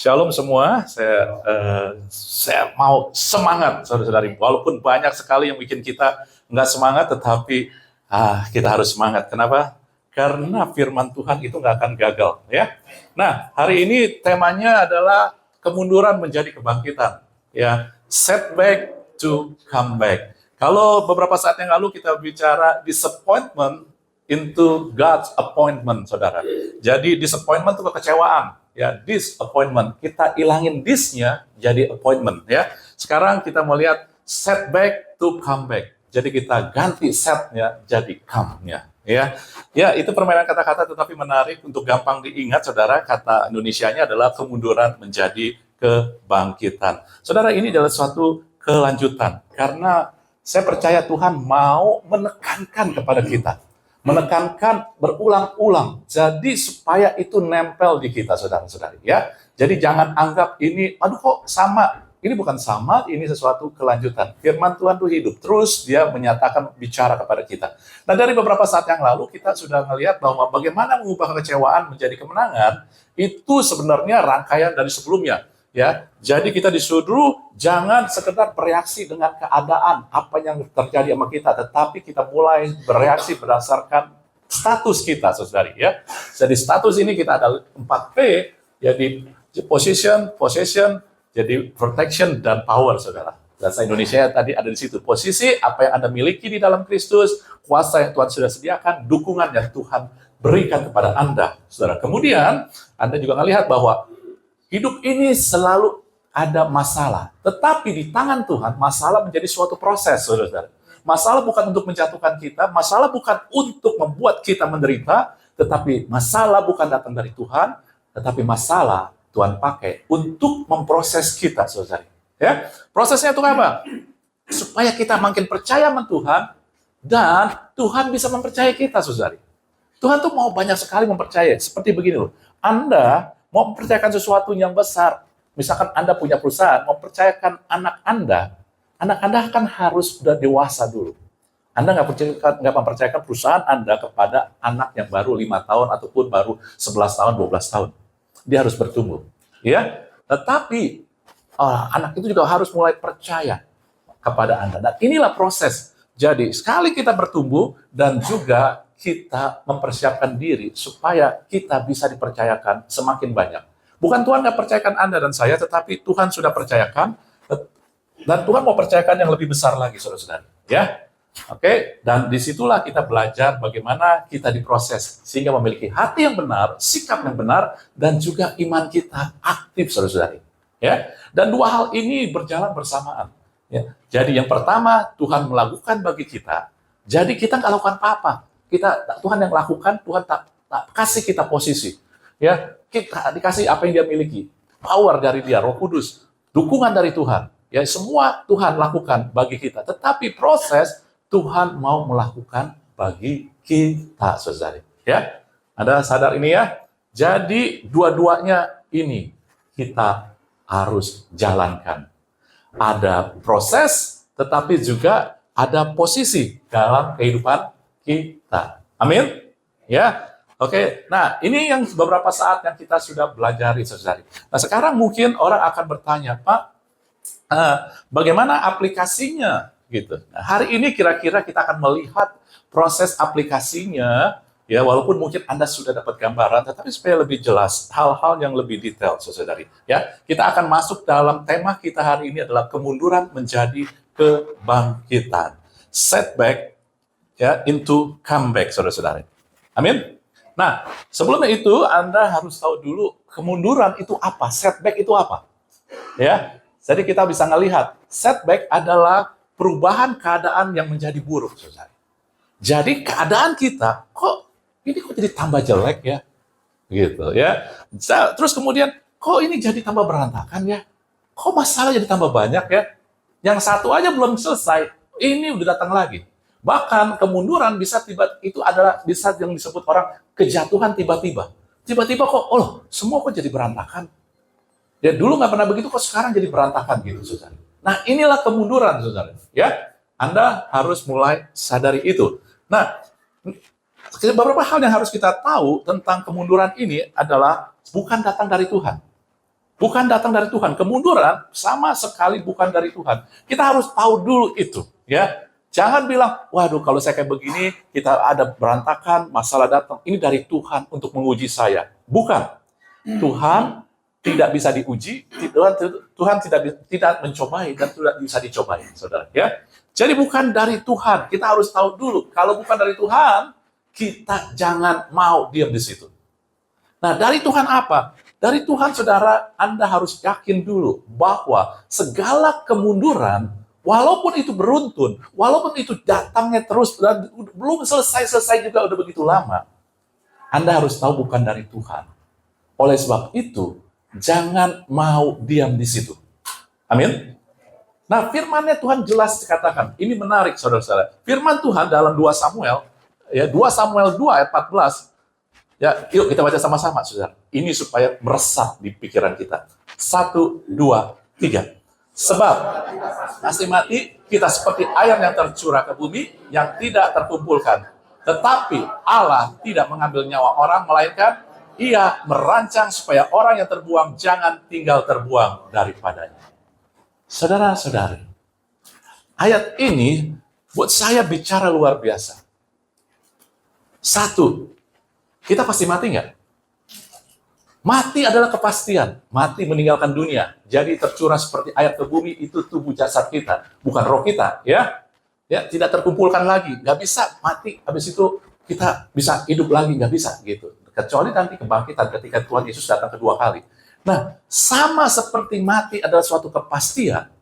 Shalom semua, saya mau semangat saudara-saudari. Walaupun banyak sekali yang bikin kita nggak semangat, tetapi kita harus semangat. Kenapa? Karena firman Tuhan itu nggak akan gagal. Ya. Nah, hari ini temanya adalah kemunduran menjadi kebangkitan. Ya, setback to comeback. Kalau beberapa saat yang lalu kita bicara disappointment into God's appointment, saudara. Jadi disappointment itu kekecewaan. Ya, disappointment. Kita ilangin this-nya jadi appointment, ya. Sekarang kita melihat setback to comeback. Jadi kita ganti set-nya jadi come-nya, ya. Ya, itu permainan kata-kata tetapi menarik untuk gampang diingat, saudara. Kata Indonesianya adalah kemunduran menjadi kebangkitan. Saudara, ini adalah suatu kelanjutan karena saya percaya Tuhan mau menekankan kepada kita. Menekankan berulang-ulang, jadi supaya itu nempel di kita, saudara-saudari, ya. Jadi jangan anggap ini, aduh kok sama. Ini bukan sama, ini sesuatu kelanjutan. Firman Tuhan itu hidup, terus dia menyatakan bicara kepada kita. Nah, dari beberapa saat yang lalu, kita sudah melihat bahwa bagaimana mengubah kekecewaan menjadi kemenangan, itu sebenarnya rangkaian dari sebelumnya. Ya, jadi kita disuruh jangan sekedar bereaksi dengan keadaan apa yang terjadi sama kita, tetapi kita mulai bereaksi berdasarkan status kita, saudari. Ya, jadi status ini kita ada 4P, jadi position, possession, jadi protection dan power, saudara. Bahasa Indonesia tadi ada di situ. Posisi apa yang Anda miliki di dalam Kristus, kuasa yang Tuhan sudah sediakan, dukungan yang Tuhan berikan kepada Anda, saudara. Kemudian Anda juga melihat bahwa hidup ini selalu ada masalah. Tetapi di tangan Tuhan, masalah menjadi suatu proses, saudara. Masalah bukan untuk menjatuhkan kita, masalah bukan untuk membuat kita menderita, tetapi masalah bukan datang dari Tuhan, tetapi masalah Tuhan pakai untuk memproses kita, saudara. Ya, prosesnya itu apa? Supaya kita makin percaya sama Tuhan, dan Tuhan bisa mempercayai kita, saudara. Tuhan tuh mau banyak sekali mempercayai. Seperti begini loh, Anda mau mempercayakan sesuatu yang besar, misalkan Anda punya perusahaan, mempercayakan anak Anda kan harus sudah dewasa dulu. Anda nggak mempercayakan perusahaan Anda kepada anak yang baru 5 tahun ataupun baru 11 tahun, 12 tahun. Dia harus bertumbuh. Ya, tetapi anak itu juga harus mulai percaya kepada Anda. Dan inilah proses. Jadi, sekali kita bertumbuh dan juga kita mempersiapkan diri supaya kita bisa dipercayakan semakin banyak. Bukan Tuhan nggak percayakan Anda dan saya, tetapi Tuhan sudah percayakan, dan Tuhan mau percayakan yang lebih besar lagi, saudara-saudara. Ya, oke. Dan disitulah kita belajar bagaimana kita diproses, sehingga memiliki hati yang benar, sikap yang benar, dan juga iman kita aktif, saudara-saudari. Ya, dan dua hal ini berjalan bersamaan. Ya. Jadi yang pertama, Tuhan melakukan bagi kita, jadi kita nggak lakukan apa-apa. Tuhan yang lakukan, Tuhan tak kasih kita posisi. Ya, kita dikasih apa yang dia miliki. Power dari dia, Roh Kudus, dukungan dari Tuhan. Ya, semua Tuhan lakukan bagi kita. Tetapi proses Tuhan mau melakukan bagi kita, saudara. Ya, Anda sadar ini ya? Jadi dua-duanya ini kita harus jalankan. Ada proses, tetapi juga ada posisi dalam kehidupan kita. Amin. Ya. Oke. Nah, ini yang beberapa saat yang kita sudah belajari, saudari. Nah, sekarang mungkin orang akan bertanya, Pak, bagaimana aplikasinya? Gitu. Nah, hari ini kira-kira kita akan melihat proses aplikasinya, ya, walaupun mungkin Anda sudah dapat gambaran, tetapi supaya lebih jelas, hal-hal yang lebih detail, saudari. Ya, kita akan masuk dalam tema kita hari ini adalah kemunduran menjadi kebangkitan. Setback, ya, into comeback, saudara-saudara. Amin. Nah, sebelumnya itu Anda harus tahu dulu kemunduran itu apa, setback itu apa. Ya, jadi kita bisa melihat setback adalah perubahan keadaan yang menjadi buruk, saudara. Jadi keadaan kita kok jadi tambah jelek ya, gitu ya. Terus kemudian kok ini jadi tambah berantakan ya, kok masalah jadi tambah banyak ya. Yang satu aja belum selesai, ini udah datang lagi. Bahkan kemunduran itu adalah bisa yang disebut orang kejatuhan tiba-tiba. Tiba-tiba kok, semua kok jadi berantakan. Ya dulu nggak pernah begitu, kok sekarang jadi berantakan gitu, saudara. Nah, inilah kemunduran, saudara. Ya, Anda harus mulai sadari itu. Nah, beberapa hal yang harus kita tahu tentang kemunduran ini adalah bukan datang dari Tuhan. Bukan datang dari Tuhan. Kemunduran sama sekali bukan dari Tuhan. Kita harus tahu dulu itu, ya. Jangan bilang, waduh kalau saya kayak begini, kita ada berantakan, masalah datang. Ini dari Tuhan untuk menguji saya. Bukan. Tuhan tidak bisa diuji, Tuhan tidak mencobai dan tidak bisa dicobai, saudara. Ya. Jadi bukan dari Tuhan. Kita harus tahu dulu. Kalau bukan dari Tuhan, kita jangan mau diam di situ. Nah, dari Tuhan apa? Dari Tuhan, saudara, Anda harus yakin dulu bahwa segala kemunduran, walaupun itu beruntun, walaupun itu datangnya terus, dan belum selesai juga udah begitu lama, Anda harus tahu bukan dari Tuhan. Oleh sebab itu, jangan mau diam di situ. Amin. Nah, firman-Nya Tuhan jelas dikatakan. Ini menarik, saudara-saudara. Firman Tuhan dalam 2 Samuel, ya 2 Samuel 2 ayat 14, ya, yuk kita baca sama-sama, saudara. Ini supaya meresap di pikiran kita. 1, 2, 3. Sebab pasti mati kita seperti air yang tercurah ke bumi yang tidak terkumpulkan. Tetapi Allah tidak mengambil nyawa orang, melainkan Ia merancang supaya orang yang terbuang jangan tinggal terbuang daripadanya. Saudara-saudari, ayat ini buat saya bicara luar biasa. 1, kita pasti mati nggak? Mati adalah kepastian. Mati meninggalkan dunia. Jadi tercurah seperti air ke bumi, itu tubuh jasad kita. Bukan roh kita. Ya, tidak terkumpulkan lagi. Nggak bisa mati. Habis itu kita bisa hidup lagi. Nggak bisa. Gitu. Kecuali nanti kebangkitan ketika Tuhan Yesus datang kedua kali. Nah, sama seperti mati adalah suatu kepastian,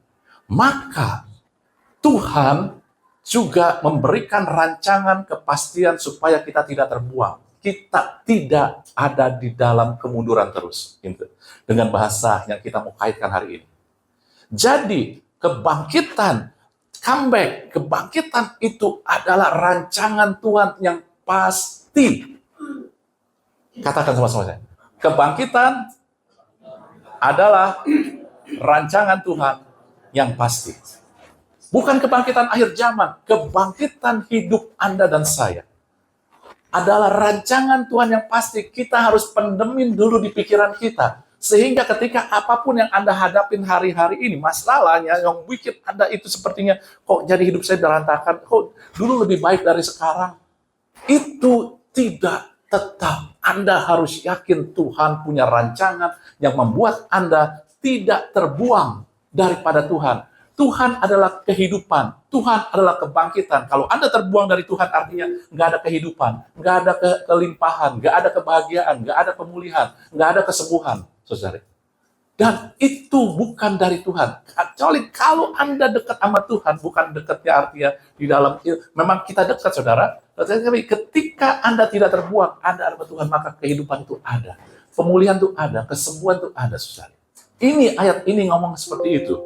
maka Tuhan juga memberikan rancangan kepastian supaya kita tidak terbuang. Kita tidak ada di dalam kemunduran terus. Dengan bahasa yang kita mau kaitkan hari ini. Jadi, kebangkitan, comeback, kebangkitan itu adalah rancangan Tuhan yang pasti. Katakan sama-sama saya. Kebangkitan adalah rancangan Tuhan yang pasti. Bukan kebangkitan akhir zaman, kebangkitan hidup Anda dan saya adalah rancangan Tuhan yang pasti. Kita harus pendemin dulu di pikiran kita. Sehingga ketika apapun yang Anda hadapin hari-hari ini, masalahnya yang bikin Anda itu sepertinya, kok jadi hidup saya berantakan, kok dulu lebih baik dari sekarang. Itu tidak tetap. Anda harus yakin Tuhan punya rancangan yang membuat Anda tidak terbuang daripada Tuhan. Tuhan adalah kehidupan. Tuhan adalah kebangkitan. Kalau Anda terbuang dari Tuhan, artinya nggak ada kehidupan, nggak ada kelimpahan, nggak ada kebahagiaan, nggak ada pemulihan, nggak ada kesembuhan, saudara. Dan itu bukan dari Tuhan. Kecuali kalau Anda dekat sama Tuhan, bukan dekatnya artinya di dalam, memang kita dekat, saudara. Tetapi ketika Anda tidak terbuang, Anda ada Tuhan, maka kehidupan itu ada. Pemulihan itu ada, kesembuhan itu ada, saudara. Ini ayat ini ngomong seperti itu.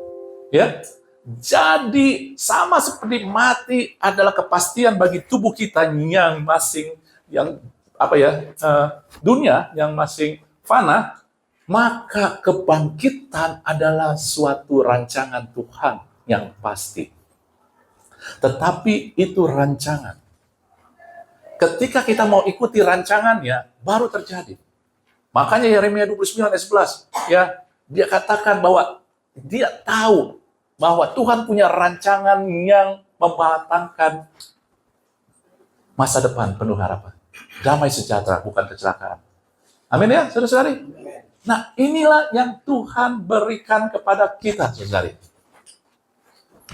Ya. Jadi sama seperti mati adalah kepastian bagi tubuh kita yang masing dunia yang masing fana, maka kebangkitan adalah suatu rancangan Tuhan yang pasti. Tetapi itu rancangan. Ketika kita mau ikuti rancangannya, baru terjadi. Makanya Yeremia 29 ayat 11, ya, dia katakan bahwa dia tahu bahwa Tuhan punya rancangan yang membatangkan masa depan penuh harapan. Damai sejahtera, bukan kecelakaan. Amin ya, saudara-saudari? Nah, inilah yang Tuhan berikan kepada kita, saudari.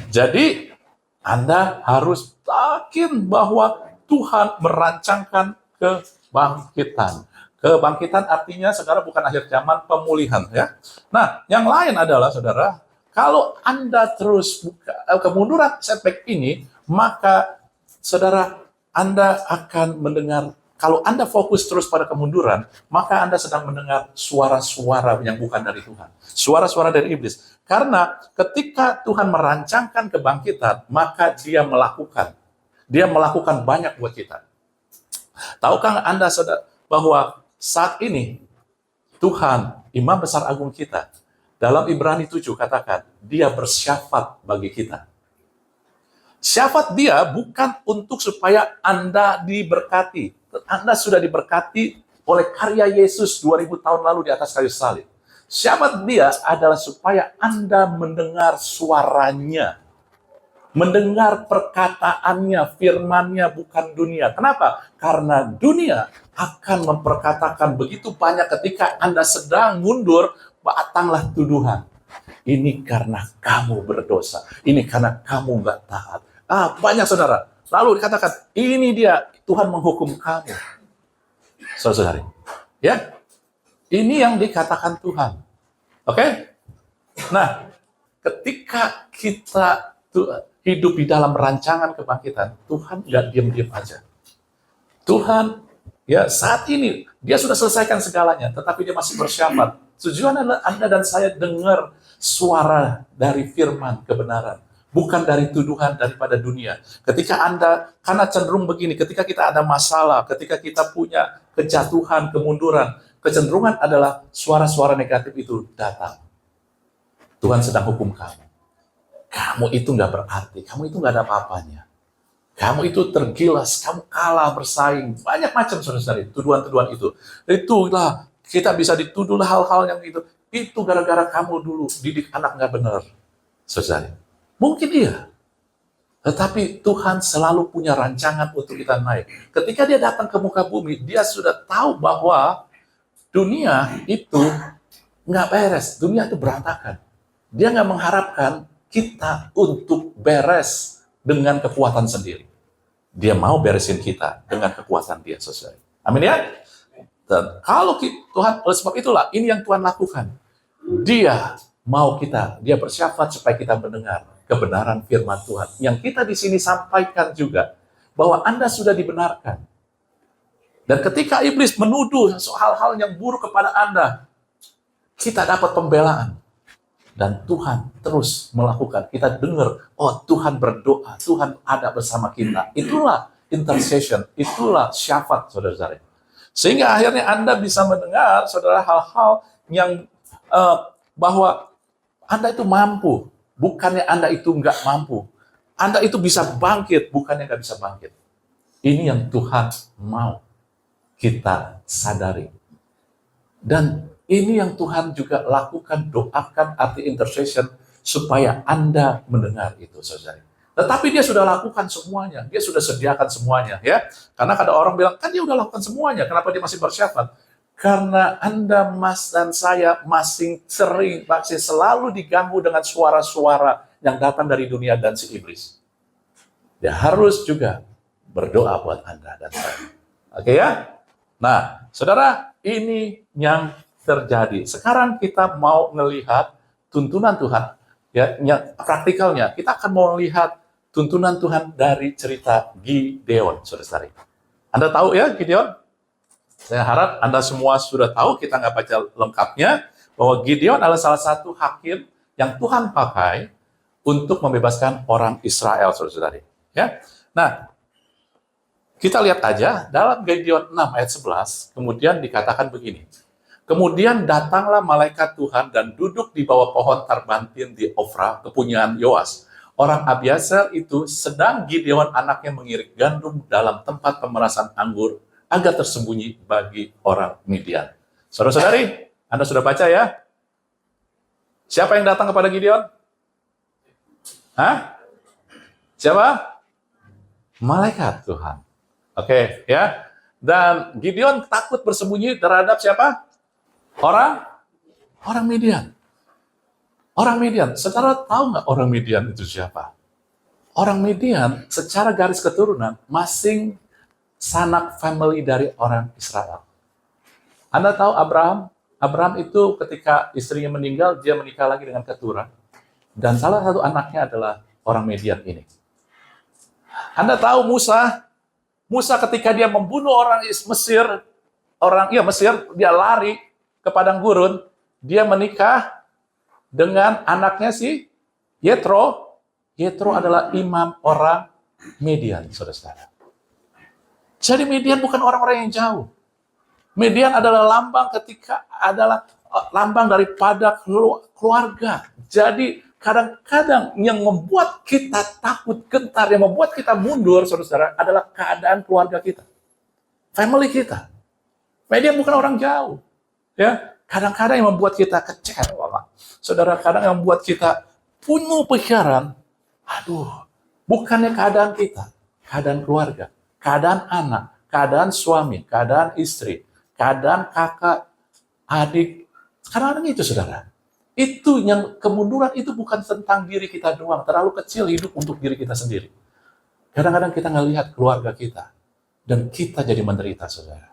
Jadi, Anda harus yakin bahwa Tuhan merancangkan kebangkitan. Kebangkitan artinya, saudara, bukan akhir zaman, pemulihan. Ya. Nah, yang lain adalah, saudara, kalau Anda terus kemunduran setback ini, maka saudara, Anda akan mendengar, kalau Anda fokus terus pada kemunduran, maka Anda sedang mendengar suara-suara yang bukan dari Tuhan. Suara-suara dari iblis. Karena ketika Tuhan merancangkan kebangkitan, maka Dia melakukan. Dia melakukan banyak buat kita. Tahukah Anda, saudara, bahwa saat ini Tuhan, Imam Besar Agung kita, dalam Ibrani 7 katakan, dia bersyafaat bagi kita. Syafaat dia bukan untuk supaya Anda diberkati. Anda sudah diberkati oleh karya Yesus 2000 tahun lalu di atas kayu salib. Syafaat dia adalah supaya Anda mendengar suaranya, mendengar perkataannya, firmannya, bukan dunia. Kenapa? Karena dunia akan memperkatakan begitu banyak ketika Anda sedang mundur, datanglah tuduhan. Ini karena kamu berdosa. Ini karena kamu nggak taat. Banyak saudara. Lalu dikatakan, ini dia, Tuhan menghukum kamu. Saudara-saudari. Ya, ini yang dikatakan Tuhan. Oke? Nah, ketika kita hidup di dalam rancangan kebangkitan, Tuhan nggak diam-diam aja. Tuhan, ya saat ini, dia sudah selesaikan segalanya, tetapi dia masih bersyafaat. Tujuan adalah Anda dan saya dengar suara dari firman kebenaran, bukan dari tuduhan daripada dunia. Ketika Anda, karena cenderung begini, ketika kita ada masalah, ketika kita punya kejatuhan, kemunduran, kecenderungan adalah suara-suara negatif itu datang. Tuhan sedang hukum kamu. Kamu itu nggak berarti, kamu itu nggak ada apa-apanya. Kamu itu tergilas, kamu kalah bersaing. Banyak macam saudara-saudari, tuduhan-tuduhan itu. Itulah, kita bisa dituduh hal-hal yang itu. Itu gara-gara kamu dulu didik anak nggak benar, saudara. Mungkin iya. Tetapi Tuhan selalu punya rancangan untuk kita naik. Ketika dia datang ke muka bumi, dia sudah tahu bahwa dunia itu nggak beres. Dunia itu berantakan. Dia nggak mengharapkan kita untuk beres dengan kekuatan sendiri. Dia mau beresin kita dengan kekuatan dia, saudara. Amin ya? Dan kalau Tuhan, oleh sebab itulah, ini yang Tuhan lakukan. Dia mau kita, dia bersyafaat supaya kita mendengar kebenaran firman Tuhan. Yang kita di sini sampaikan juga, bahwa Anda sudah dibenarkan. Dan ketika iblis menuduh hal-hal yang buruk kepada Anda, kita dapat pembelaan. Dan Tuhan terus melakukan. Kita dengar, oh Tuhan berdoa, Tuhan ada bersama kita. Itulah intercession, itulah syafaat, saudara-saudara. Sehingga akhirnya Anda bisa mendengar, saudara, hal-hal yang bahwa Anda itu mampu, bukannya Anda itu nggak mampu. Anda itu bisa bangkit, bukannya nggak bisa bangkit. Ini yang Tuhan mau kita sadari. Dan ini yang Tuhan juga lakukan, doakan, arti intercession, supaya Anda mendengar itu, saudara. Tetapi dia sudah lakukan semuanya, dia sudah sediakan semuanya, ya. Karena ada orang bilang, kan dia sudah lakukan semuanya, kenapa dia masih bersyafaat? Karena Anda, Mas, dan saya masih selalu diganggu dengan suara-suara yang datang dari dunia dan si iblis. Dia harus juga berdoa buat Anda dan saya. Oke ya? Nah, saudara, ini yang terjadi. Sekarang kita mau melihat tuntunan Tuhan, ya, yang praktikalnya. Kita akan mau melihat tuntunan Tuhan dari cerita Gideon, saudara-saudari. Anda tahu ya Gideon? Saya harap Anda semua sudah tahu, kita nggak baca lengkapnya, bahwa Gideon adalah salah satu hakim yang Tuhan pakai untuk membebaskan orang Israel, saudara-saudari. Ya, nah, kita lihat aja dalam Gideon 6 ayat 11, kemudian dikatakan begini. Kemudian datanglah malaikat Tuhan dan duduk di bawah pohon tarbantin di Ofra, kepunyaan Yoas. Orang Abiasar itu sedang Gideon anaknya mengirik gandum dalam tempat pemerasan anggur agar tersembunyi bagi orang Midian. Saudara-saudari, Anda sudah baca ya? Siapa yang datang kepada Gideon? Hah? Siapa? Malaikat Tuhan. Oke, ya. Dan Gideon takut bersembunyi terhadap siapa? Orang Midian. Orang Midian. Saudara tahu nggak orang Midian itu siapa? Orang Midian secara garis keturunan masing sanak family dari orang Israel. Anda tahu Abraham? Abraham itu ketika istrinya meninggal, dia menikah lagi dengan keturah. Dan salah satu anaknya adalah orang Midian ini. Anda tahu Musa? Musa ketika dia membunuh orang Mesir, dia lari ke padang gurun, dia menikah dengan anaknya si Yetro. Yetro adalah imam orang Midian, saudara-saudara. Jadi Midian bukan orang-orang yang jauh. Midian adalah lambang daripada keluarga. Jadi kadang-kadang yang membuat kita takut, gentar, yang membuat kita mundur, saudara-saudara, adalah keadaan keluarga kita. Family kita. Midian bukan orang jauh. Ya, Kadang-kadang yang membuat kita kecewa, saudara, kadang yang membuat kita penuh pikiran, aduh, bukannya keadaan kita, keadaan keluarga, keadaan anak, keadaan suami, keadaan istri, keadaan kakak, adik. Kadang-kadang itu, saudara. Itu yang kemunduran itu bukan tentang diri kita doang, terlalu kecil hidup untuk diri kita sendiri. Kadang-kadang kita ngelihat keluarga kita, dan kita jadi menderita, saudara.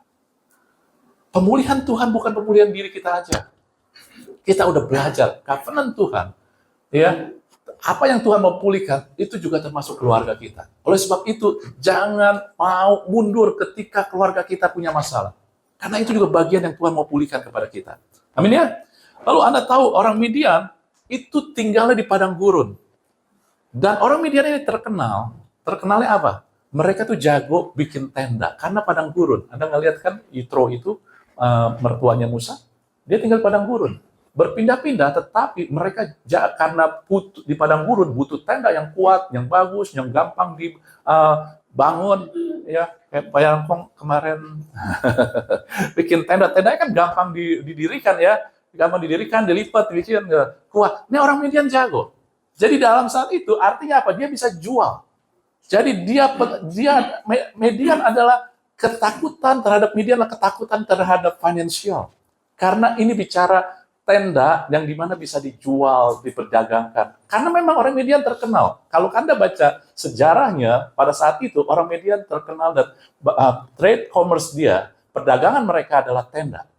Pemulihan Tuhan bukan pemulihan diri kita aja. Kita udah belajar, covenant Tuhan, ya, apa yang Tuhan mau pulihkan, itu juga termasuk keluarga kita. Oleh sebab itu, jangan mau mundur ketika keluarga kita punya masalah. Karena itu juga bagian yang Tuhan mau pulihkan kepada kita. Amin ya? Lalu Anda tahu, orang Midian itu tinggalnya di padang gurun. Dan orang Midian ini terkenalnya apa? Mereka tuh jago bikin tenda, karena padang gurun. Anda ngelihat kan, Yitro itu, mertuanya Musa, dia tinggal di padang gurun. Berpindah-pindah, tetapi mereka karena di padang gurun butuh tenda yang kuat, yang bagus, yang gampang dibangun. Ya, kayak Pak Yangkong kemarin bikin tenda-tendanya kan gampang didirikan ya, gampang didirikan, dilipat, dibikin kuat. Ini orang Midian jago. Jadi dalam saat itu artinya apa? Dia bisa jual. Jadi Midian adalah ketakutan terhadap Midian, adalah ketakutan terhadap finansial. Karena ini bicara tenda yang dimana bisa dijual, diperdagangkan. Karena memang orang Midian terkenal. Kalau Anda baca sejarahnya, pada saat itu orang Midian terkenal dan trade commerce dia, perdagangan mereka adalah tenda.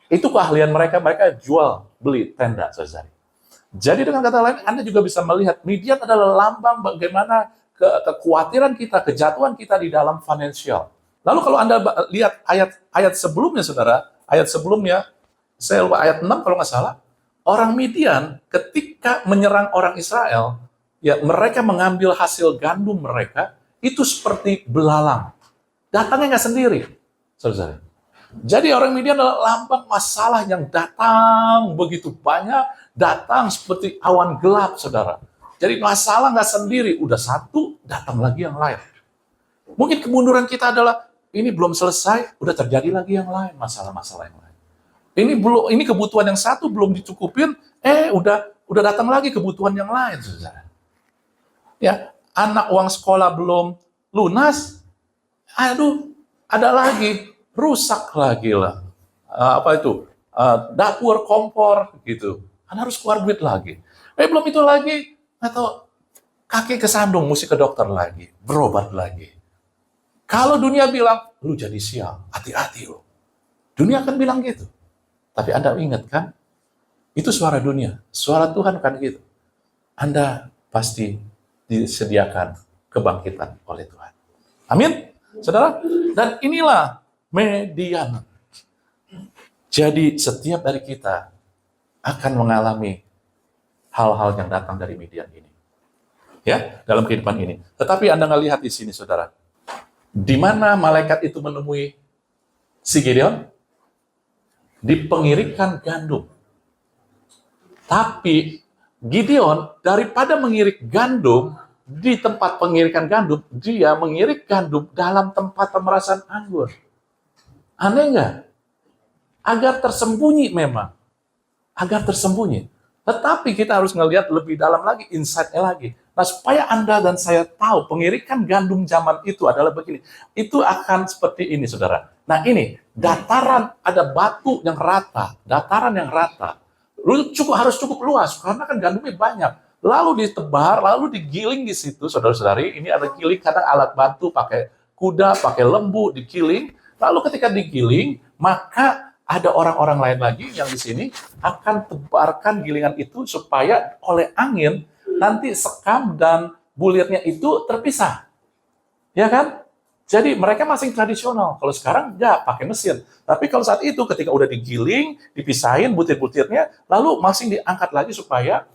Itu keahlian mereka jual beli tenda, saudara. Jadi dengan kata lain, Anda juga bisa melihat Midian adalah lambang bagaimana kekhawatiran kita, kejatuhan kita di dalam finansial. Lalu kalau Anda lihat ayat sebelumnya, saudara, ayat sebelumnya, saya lupa ayat 6 kalau nggak salah, orang Midian ketika menyerang orang Israel, ya mereka mengambil hasil gandum mereka, itu seperti belalang. Datangnya nggak sendiri, saudara. Jadi orang Midian adalah lambang masalah yang datang begitu banyak, datang seperti awan gelap, saudara. Jadi masalah nggak sendiri, udah satu, datang lagi yang lain. Mungkin kemunduran kita adalah, ini belum selesai, udah terjadi lagi yang lain, masalah-masalah yang lain. Ini kebutuhan yang satu belum dicukupin, udah datang lagi kebutuhan yang lain, saudara. Ya, anak uang sekolah belum lunas, ada lagi, rusak lagi lah. Dapur, kompor, gitu. Anda harus keluar duit lagi. Belum itu lagi, atau kaki kesandung, mesti ke dokter lagi, berobat lagi. Kalau dunia bilang, lu jadi sial, hati-hati lo. Dunia akan bilang gitu. Tapi Anda ingat kan, itu suara dunia. Suara Tuhan kan gitu. Anda pasti disediakan kebangkitan oleh Tuhan. Amin, saudara. Dan inilah Midian. Jadi setiap dari kita akan mengalami hal-hal yang datang dari Midian ini. Ya, dalam kehidupan ini. Tetapi Anda nggak lihat di sini, saudara. Di mana malaikat itu menemui si Gideon? Di pengirikan gandum. Tapi Gideon daripada mengirik gandum di tempat pengirikan gandum, dia mengirik gandum dalam tempat pemerasan anggur. Aneh nggak? Agar tersembunyi memang. Agar tersembunyi. Tetapi kita harus ngelihat lebih dalam lagi, insight-nya lagi. Nah, supaya Anda dan saya tahu pengirikan gandum zaman itu adalah begini. Itu akan seperti ini, saudara. Nah ini, dataran, ada batu yang rata, dataran yang rata. Harus cukup luas, karena kan gandumnya banyak. Lalu ditebar, lalu digiling di situ, saudara-saudari. Ini ada giling, kadang alat bantu, pakai kuda, pakai lembu, digiling. Lalu ketika digiling, maka ada orang-orang lain lagi yang di sini akan tebarkan gilingan itu supaya oleh angin, nanti sekam dan bulirnya itu terpisah. Ya kan? Jadi mereka masih tradisional. Kalau sekarang ya pakai mesin. Tapi kalau saat itu ketika udah digiling, dipisahin butir-butirnya, lalu masih diangkat lagi supaya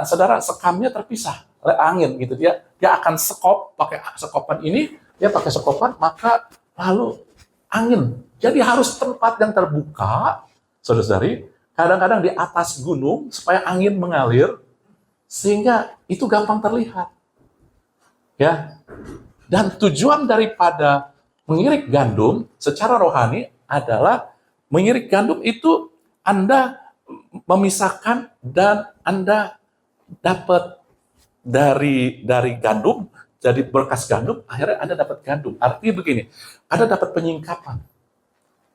saudara sekamnya terpisah oleh angin gitu. Dia akan sekop pakai sekopan ini, dia pakai sekopan, maka lalu angin. Jadi harus tempat yang terbuka, saudara-saudari, kadang-kadang di atas gunung supaya angin mengalir sehingga itu gampang terlihat. Ya. Dan tujuan daripada mengirik gandum secara rohani adalah mengirik gandum itu Anda memisahkan dan Anda dapat dari gandum, jadi berkas gandum, akhirnya Anda dapat gandum. Artinya begini, Anda dapat penyingkapan,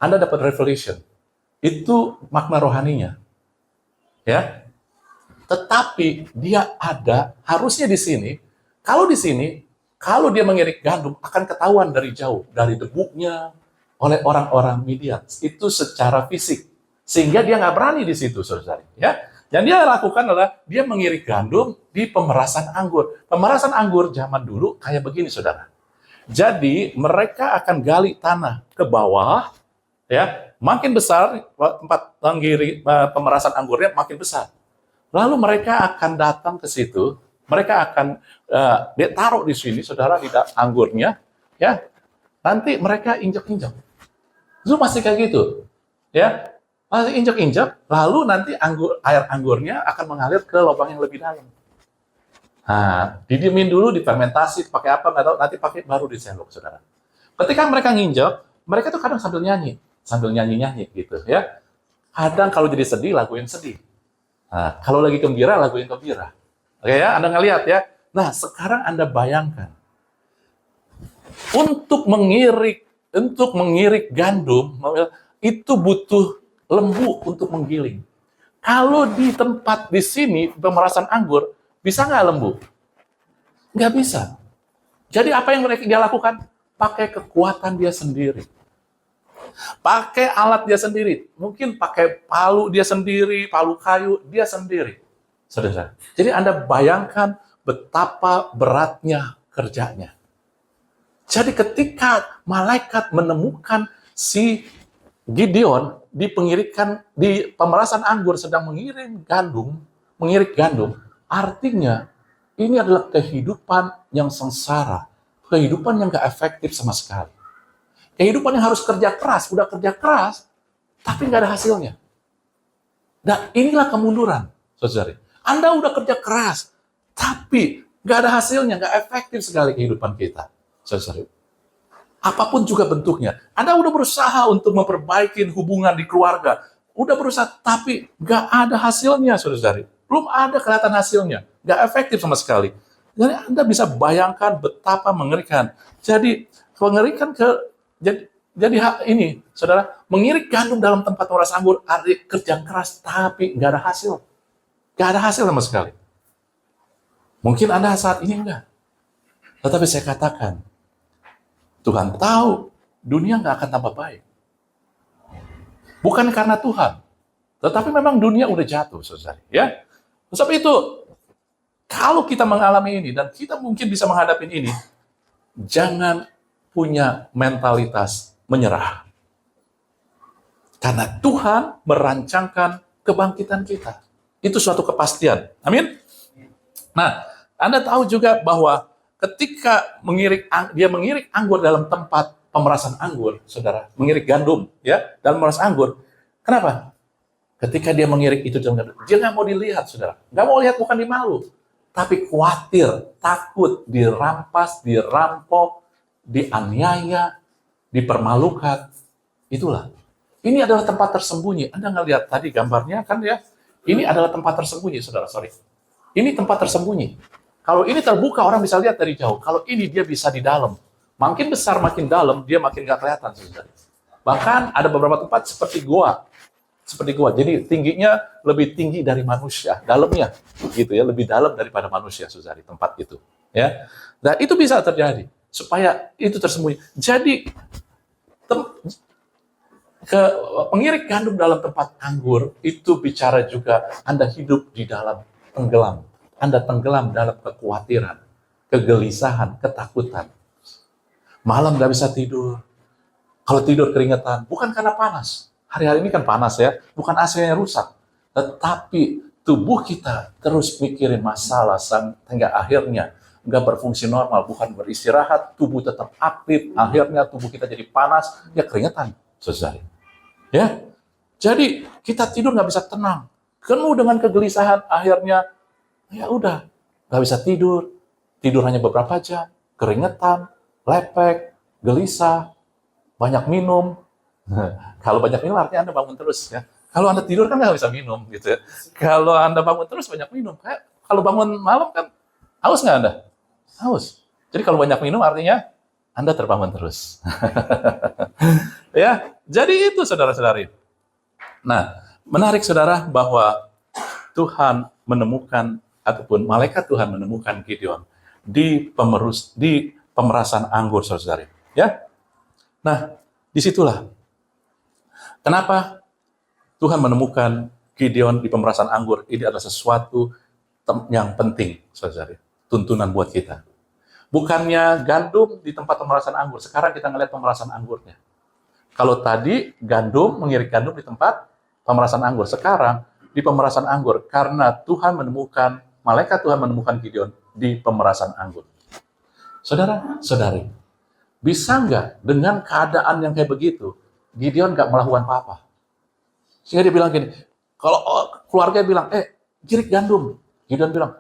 Anda dapat revelation. Itu makna rohaninya. Ya. Tetapi dia ada, harusnya di sini, kalau dia mengirik gandum, akan ketahuan dari jauh, dari debunya, oleh orang-orang Midian. Itu secara fisik. Sehingga dia nggak berani di situ, saudara. Ya. Yang dia lakukan adalah, dia mengirik gandum di pemerasan anggur. Pemerasan anggur zaman dulu kayak begini, saudara. Jadi, mereka akan gali tanah ke bawah, ya, makin besar, tempat pemerasan anggurnya makin besar. Lalu mereka akan datang ke situ, mereka akan dia taruh di sini, saudara, di anggurnya, ya. Nanti mereka injak-injak. Itu pasti kayak gitu, ya. Pasti injak-injak, lalu nanti air anggurnya akan mengalir ke lubang yang lebih dalam. Nah, didiemin dulu, difermentasi, pakai apa nggak tahu, nanti pakai baru disendok, saudara. Ketika mereka nginjak, mereka tuh kadang sambil nyanyi gitu, ya. Kadang kalau jadi sedih, lagu yang sedih. Nah, kalau lagi gembira, lagu yang gembira. Oke ya, Anda ngelihat ya. Nah, sekarang Anda bayangkan. Untuk mengirik gandum, itu butuh lembu untuk menggiling. Kalau di tempat di sini, pemerasan anggur, bisa nggak lembu? Nggak bisa. Jadi apa yang dia lakukan? Pakai kekuatan dia sendiri. Pakai alat dia sendiri. Mungkin pakai palu dia sendiri, palu kayu dia sendiri. Saudara. Jadi Anda bayangkan betapa beratnya kerjanya. Jadi ketika malaikat menemukan si Gideon di pemerasan anggur sedang mengirik gandum, artinya ini adalah kehidupan yang sengsara, kehidupan yang gak efektif sama sekali. Kehidupan yang harus kerja keras, udah kerja keras, tapi nggak ada hasilnya. Dan inilah kemunduran, saudara. Anda udah kerja keras, tapi nggak ada hasilnya, nggak efektif sekali kehidupan kita, saudara. Apapun juga bentuknya. Anda udah berusaha untuk memperbaiki hubungan di keluarga, udah berusaha, tapi nggak ada hasilnya, saudara. Belum ada kelihatan hasilnya, nggak efektif sama sekali. Jadi Anda bisa bayangkan betapa mengerikan. Jadi mengerikan jadi ini, saudara, mengirik gandum dalam tempat pemerasan anggur, kerja keras, tapi nggak ada hasil. Nggak ada hasil sama sekali. Mungkin Anda saat ini enggak. Tetapi saya katakan, Tuhan tahu dunia nggak akan tambah baik. Bukan karena Tuhan, tetapi memang dunia udah jatuh, saudara. Ya, sebab itu, kalau kita mengalami ini, dan kita mungkin bisa menghadapi ini, jangan punya mentalitas menyerah. Karena Tuhan merancangkan kebangkitan kita. Itu suatu kepastian. Amin. Nah, Anda tahu juga bahwa ketika dia mengirik anggur dalam tempat pemerasan anggur, saudara, mengirik gandum, ya, dalam memeras anggur. Kenapa? Ketika dia mengirik itu dalam gandum, dia nggak mau dilihat, saudara. Nggak mau lihat, bukan dimalu, tapi khawatir, takut dirampas, dirampok, dianiaya, dipermalukan. Itulah. Ini adalah tempat tersembunyi. Anda ngelihat tadi gambarnya kan ya? Ini adalah tempat tersembunyi, saudara. Sorry. Ini tempat tersembunyi. Kalau ini terbuka, orang bisa lihat dari jauh. Kalau ini dia bisa di dalam. Makin besar, makin dalam, dia makin nggak kelihatan, saudara. Bahkan ada beberapa tempat seperti goa. Jadi tingginya lebih tinggi dari manusia, dalamnya gitu ya, lebih dalam daripada manusia, saudara, di tempat itu. Ya. Dan itu bisa terjadi supaya itu tersembunyi. Jadi pengirik gandum dalam tempat anggur itu bicara juga Anda hidup di dalam tenggelam. Anda tenggelam dalam kekhawatiran, kegelisahan, ketakutan. Malam nggak bisa tidur. Kalau tidur keringetan, bukan karena panas. Hari-hari ini kan panas ya, bukan AC-nya rusak. Tetapi tubuh kita terus mikirin masalah sehingga akhirnya nggak berfungsi normal, bukan beristirahat, tubuh tetap aktif, akhirnya tubuh kita jadi panas, ya keringetan, saudara. Ya, jadi kita tidur nggak bisa tenang, penuh dengan kegelisahan, akhirnya ya udah nggak bisa tidur hanya beberapa jam, keringetan, lepek, gelisah, banyak minum. Kalau banyak minum artinya Anda bangun terus ya, Kalau Anda tidur kan nggak bisa minum gitu ya. Kalau Anda bangun terus banyak minum. Kalau bangun malam kan haus nggak Anda? Haus. Jadi kalau banyak minum artinya Anda terbangun terus. Ya, jadi itu saudara-saudari. Nah, menarik saudara bahwa Tuhan menemukan ataupun malaikat Tuhan menemukan Gideon di pemerasan anggur saudara-saudari. Ya. Nah, disitulah kenapa Tuhan menemukan Gideon di pemerasan anggur. Ini adalah sesuatu yang penting, saudara. Tuntunan buat kita. Bukannya gandum di tempat pemerasan anggur. Sekarang kita ngelihat pemerasan anggurnya. Kalau tadi gandum, mengirik gandum di tempat pemerasan anggur. Sekarang di pemerasan anggur. Karena malaikat Tuhan menemukan Gideon di pemerasan anggur. Saudara, saudari, bisa nggak dengan keadaan yang kayak begitu, Gideon nggak melakukan apa-apa? Sehingga dia bilang gini, kalau keluarga bilang, girik gandum. Gideon bilang,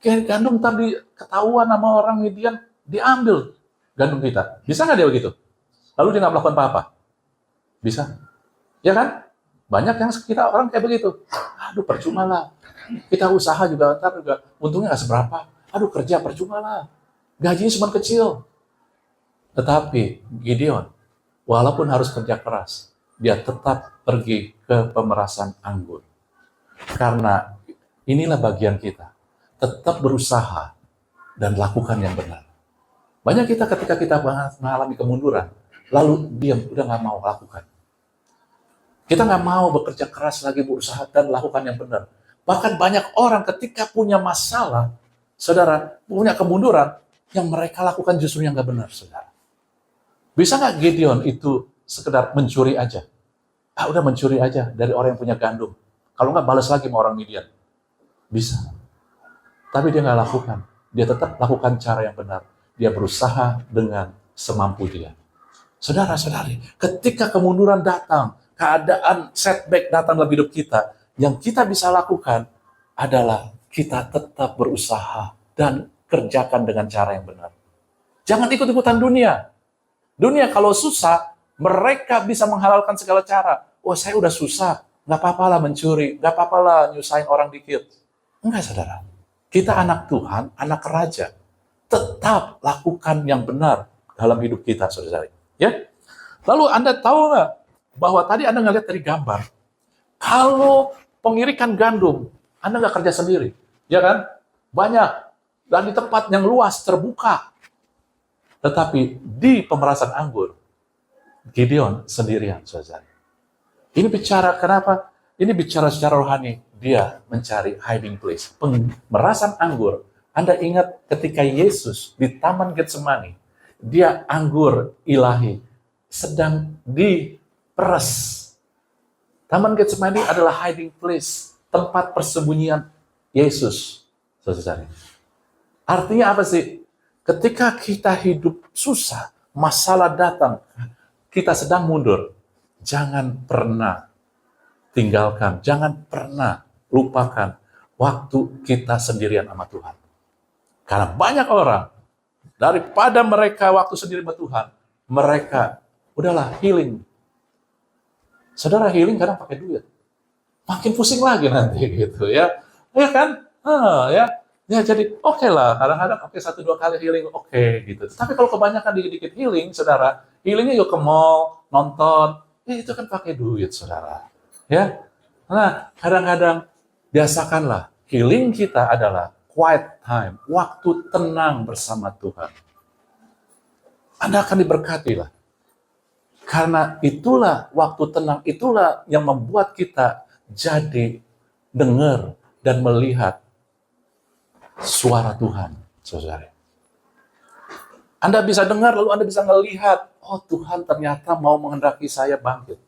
girik gandum tadi ketahuan sama orang Midian, diambil gandum kita. Bisa nggak dia begitu? Lalu dia nggak melakukan apa-apa? Bisa. Ya kan? Banyak yang kita orang kayak begitu. Aduh, percuma lah. Kita usaha juga, ntar juga untungnya nggak seberapa. Aduh, kerja percuma lah. Gajinya cuma kecil. Tetapi Gideon, walaupun harus kerja keras, dia tetap pergi ke pemerasan anggur. Karena inilah bagian kita. Tetap berusaha dan lakukan yang benar. Banyak kita ketika kita mengalami kemunduran, lalu diam, udah nggak mau lakukan. Kita nggak mau bekerja keras lagi, berusaha dan lakukan yang benar. Bahkan banyak orang ketika punya masalah, saudara, punya kemunduran, yang mereka lakukan justru yang nggak benar, saudara. Bisa nggak Gideon itu sekedar mencuri aja? Udah mencuri aja dari orang yang punya gandum. Kalau nggak balas lagi sama orang Midian. Bisa. Tapi dia nggak lakukan. Dia tetap lakukan cara yang benar. Dia berusaha dengan semampu dia. Saudara-saudari, ketika kemunduran datang, keadaan setback datang dalam hidup kita, yang kita bisa lakukan adalah kita tetap berusaha dan kerjakan dengan cara yang benar. Jangan ikut-ikutan dunia. Dunia kalau susah, mereka bisa menghalalkan segala cara. Saya udah susah, nggak apa-apalah mencuri, nggak apa-apalah nyusahin orang dikit. Enggak, saudara. Kita anak Tuhan, anak raja. Tetap lakukan yang benar dalam hidup kita, saudara. Ya. Lalu Anda tahu nggak bahwa tadi Anda ngelihat dari gambar, kalau pengirikan gandum, Anda nggak kerja sendiri, ya kan? Banyak dan di tempat yang luas terbuka. Tetapi di pemerasan anggur, Gideon sendirian, saudara. Ini bicara kenapa? Ini bicara secara rohani. Dia mencari hiding place. Pemerasan anggur. Anda ingat ketika Yesus di Taman Getsemani, dia anggur ilahi sedang diperas. Taman Getsemani adalah hiding place, tempat persembunyian Yesus, saudara. Artinya apa sih? Ketika kita hidup susah, masalah datang, kita sedang mundur, jangan pernah tinggalkan, jangan pernah lupakan waktu kita sendirian sama Tuhan. Karena banyak orang, daripada mereka waktu sendiri sama Tuhan, mereka udahlah healing. Saudara, healing kadang pakai duit. Makin pusing lagi nanti gitu ya. Ya kan? Ya. Ya jadi oke lah, kadang-kadang 1-2 kali healing gitu. Tapi kalau kebanyakan dikit-dikit healing, saudara, healingnya yuk ke mall, nonton, itu kan pakai duit, saudara. Ya, nah kadang-kadang biasakanlah healing kita adalah quiet time, waktu tenang bersama Tuhan. Anda akan diberkati lah. Karena itulah waktu tenang, itulah yang membuat kita jadi dengar dan melihat suara Tuhan, saudara. Anda bisa dengar, lalu Anda bisa melihat, Tuhan ternyata mau menghendaki saya bangkit.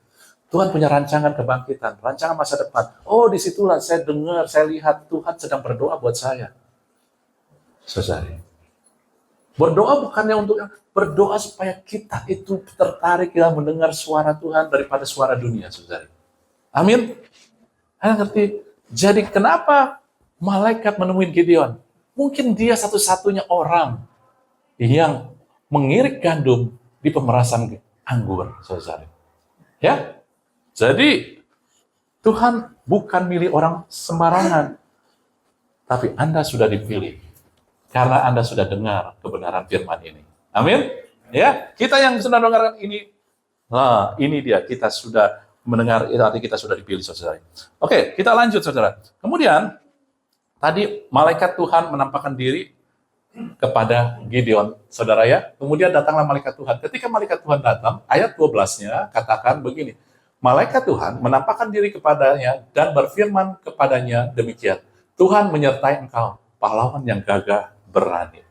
Tuhan punya rancangan kebangkitan, rancangan masa depan. Disitulah saya dengar, saya lihat Tuhan sedang berdoa buat saya. Saudara. Berdoa bukannya untuk berdoa supaya kita itu tertarik ya mendengar suara Tuhan daripada suara dunia, saudara. Amin. Anda ngerti? Jadi kenapa malaikat menemuin Gideon? Mungkin dia satu-satunya orang yang mengirik gandum di pemerasan anggur, saudara. Ya, jadi Tuhan bukan milih orang sembarangan, tapi Anda sudah dipilih karena Anda sudah dengar kebenaran firman ini. Amin. Ya, kita yang sudah dengar ini, nah ini dia, kita sudah mendengar, arti kita sudah dipilih, saudara. Oke, kita lanjut, saudara. Kemudian tadi malaikat Tuhan menampakkan diri kepada Gideon, saudara ya. Kemudian datanglah malaikat Tuhan. Ketika malaikat Tuhan datang, ayat 12-nya katakan begini. Malaikat Tuhan menampakkan diri kepadanya dan berfirman kepadanya demikian. Tuhan menyertai engkau, pahlawan yang gagah berani.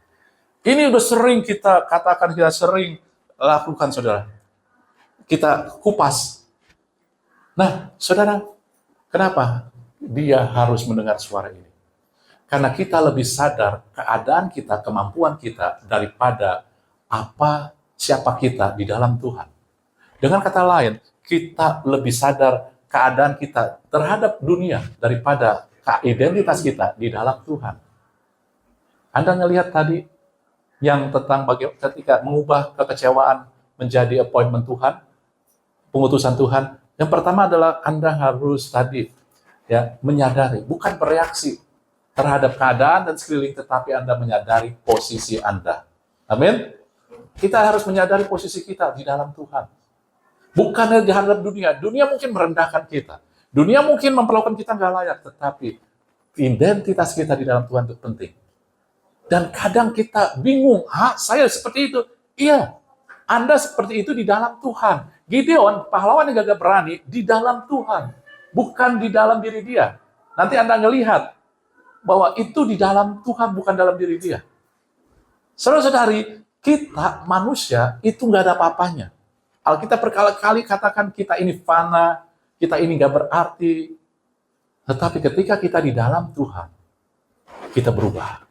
Ini udah sering kita katakan, kita sering lakukan, saudara. Kita kupas. Nah, saudara, kenapa dia harus mendengar suara ini? Karena kita lebih sadar keadaan kita, kemampuan kita, daripada siapa kita di dalam Tuhan. Dengan kata lain, kita lebih sadar keadaan kita terhadap dunia daripada identitas kita di dalam Tuhan. Anda ngelihat tadi yang tentang ketika mengubah kekecewaan menjadi appointment Tuhan, pengutusan Tuhan. Yang pertama adalah Anda harus tadi ya menyadari, bukan bereaksi terhadap keadaan dan sekeliling, tetapi Anda menyadari posisi Anda. Amin. Kita harus menyadari posisi kita di dalam Tuhan. Bukan di hadap dunia. Dunia mungkin merendahkan kita. Dunia mungkin memperlakukan kita nggak layak, tetapi identitas kita di dalam Tuhan itu penting. Dan kadang kita bingung, saya seperti itu. Iya, Anda seperti itu di dalam Tuhan. Gideon, pahlawan yang gagah berani, di dalam Tuhan. Bukan di dalam diri dia. Nanti Anda ngelihat bahwa itu di dalam Tuhan, bukan dalam diri dia. Saudara-saudari, kita manusia itu nggak ada apa-apanya. Alkitab berkali-kali katakan kita ini fana, kita ini nggak berarti. Tetapi ketika kita di dalam Tuhan, kita berubah.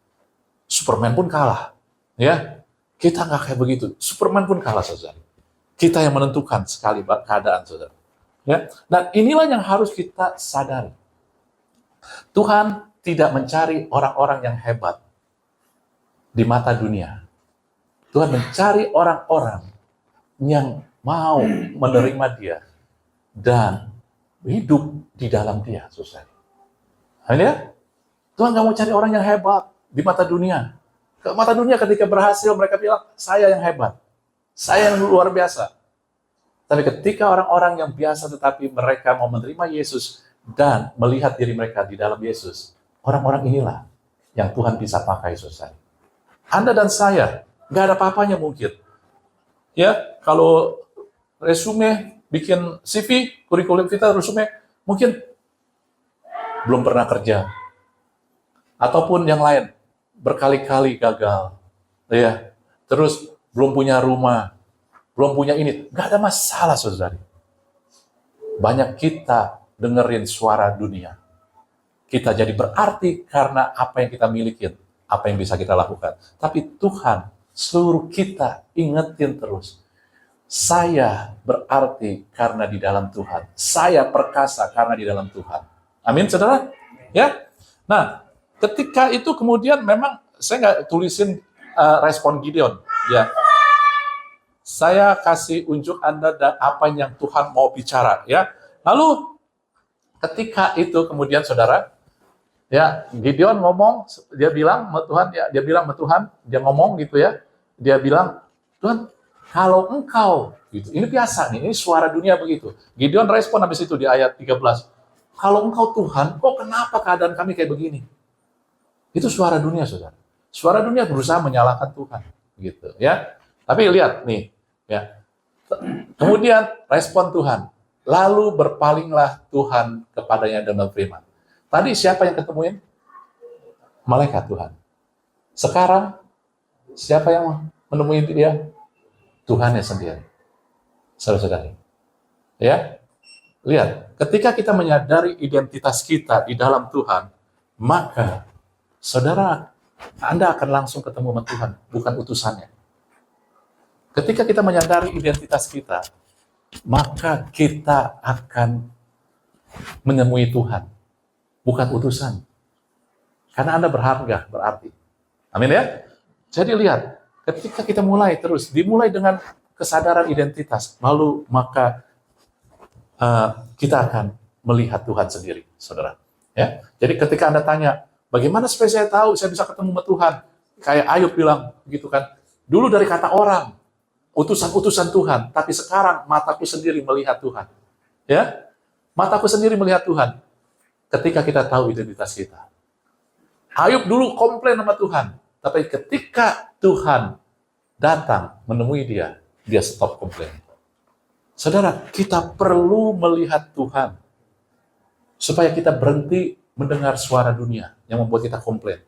Superman pun kalah, ya. Kita nggak kayak begitu. Superman pun kalah, saudara. Kita yang menentukan sekali keadaan, saudara. Ya. Dan inilah yang harus kita sadari. Tuhan tidak mencari orang-orang yang hebat di mata dunia. Tuhan mencari orang-orang yang mau menerima dia dan hidup di dalam dia, saudara. Ya? Tuhan nggak mau cari orang yang hebat di mata dunia. Ke mata dunia ketika berhasil mereka bilang, saya yang hebat, saya yang luar biasa. Tapi ketika orang-orang yang biasa tetapi mereka mau menerima Yesus dan melihat diri mereka di dalam Yesus, orang-orang inilah yang Tuhan bisa pakai, saudara. Anda dan saya nggak ada apa-apanya mungkin. Ya, kalau resume, bikin CV, kurikulum kita, resume, mungkin belum pernah kerja. Ataupun yang lain, berkali-kali gagal. Ya, terus belum punya rumah, belum punya ini. Nggak ada masalah, saudari. Banyak kita dengerin suara dunia. Kita jadi berarti karena apa yang kita miliki, apa yang bisa kita lakukan. Tapi Tuhan, seluruh kita ingetin terus. Saya berarti karena di dalam Tuhan. Saya perkasa karena di dalam Tuhan. Amin, saudara? Ya. Nah, ketika itu kemudian memang saya nggak tulisin respon Gideon. Ya. Saya kasih unjuk Anda dan apa yang Tuhan mau bicara. Ya. Lalu ketika itu kemudian saudara, ya Gideon ngomong, dia bilang sama Tuhan, ya dia bilang sama Tuhan, dia ngomong gitu ya. Dia bilang, Tuhan, kalau engkau, gitu. Ini biasa nih, ini suara dunia begitu. Gideon respon habis itu di ayat 13. Kalau engkau Tuhan, kok kenapa keadaan kami kayak begini? Itu suara dunia, saudara. Suara dunia berusaha menyalahkan Tuhan, gitu ya. Tapi lihat nih, ya. Kemudian respon Tuhan. Lalu berpalinglah Tuhan kepadanya dan berfirman. Tadi siapa yang ketemuin? Malaikat Tuhan. Sekarang siapa yang menemui dia? Tuhannya sendiri. Saudara-saudari. Ya. Lihat, ketika kita menyadari identitas kita di dalam Tuhan, maka saudara, Anda akan langsung ketemu sama Tuhan, bukan utusannya. Ketika kita menyadari identitas kita, maka kita akan menemui Tuhan, bukan utusan. Karena Anda berharga, berarti. Amin ya? Jadi lihat, ketika kita dimulai dengan kesadaran identitas, lalu maka kita akan melihat Tuhan sendiri, saudara. Ya, jadi ketika Anda tanya, bagaimana supaya saya tahu saya bisa ketemu sama Tuhan? Kayak Ayub bilang, gitu kan. Dulu dari kata orang, utusan-utusan Tuhan, tapi sekarang mataku sendiri melihat Tuhan. Ya, mataku sendiri melihat Tuhan. Ketika kita tahu identitas kita. Ayub dulu komplain sama Tuhan, tapi ketika Tuhan datang menemui dia stop komplain. Saudara, kita perlu melihat Tuhan supaya kita berhenti mendengar suara dunia yang membuat kita komplain.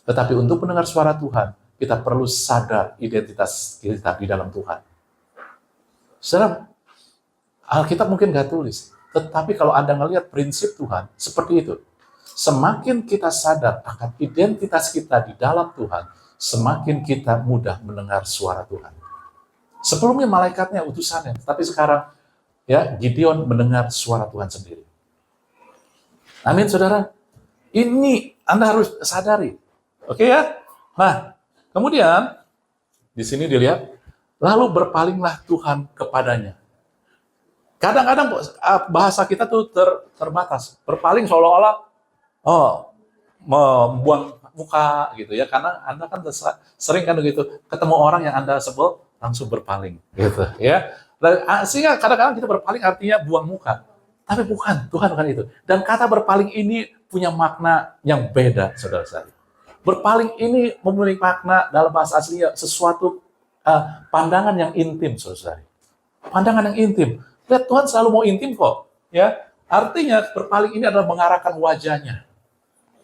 Tetapi untuk mendengar suara Tuhan, kita perlu sadar identitas kita di dalam Tuhan. Saudara, Alkitab mungkin nggak tulis, tetapi kalau Anda melihat prinsip Tuhan, seperti itu. Semakin kita sadar akan identitas kita di dalam Tuhan, semakin kita mudah mendengar suara Tuhan. Sebelumnya malaikatnya utusannya, tapi sekarang ya Gideon mendengar suara Tuhan sendiri. Amin, saudara. Ini Anda harus sadari. Oke ya? Nah, kemudian di sini dilihat, lalu berpalinglah Tuhan kepadanya. Kadang-kadang bahasa kita tuh terbatas. Berpaling seolah-olah membuang muka gitu ya, karena Anda kan sering kan begitu ketemu orang yang Anda sebel langsung berpaling gitu ya. Sehingga kadang-kadang kita berpaling artinya buang muka. Tapi bukan, Tuhan bukan itu. Dan kata berpaling ini punya makna yang beda, saudara-saudari. Berpaling ini memiliki makna dalam bahasa aslinya sesuatu pandangan yang intim, saudara-saudari. Pandangan yang intim. Lihat, Tuhan selalu mau intim kok. Ya, artinya berpaling ini adalah mengarahkan wajahnya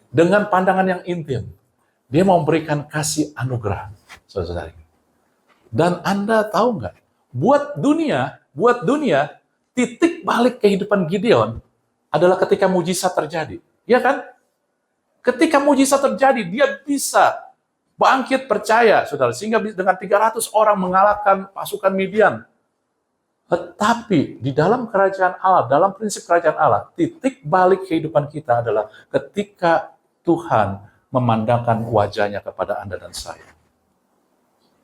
dengan pandangan yang intim. Dia mau memberikan kasih anugerah, saudara-saudari. Dan Anda tahu nggak? Buat dunia, titik balik kehidupan Gideon adalah ketika mujizat terjadi. Ya kan? Ketika mujizat terjadi, dia bisa bangkit percaya, saudara. Sehingga dengan 300 orang mengalahkan pasukan Midian. Tetapi di dalam kerajaan Allah, dalam prinsip kerajaan Allah, titik balik kehidupan kita adalah ketika Tuhan memandangkan wajahnya kepada Anda dan saya.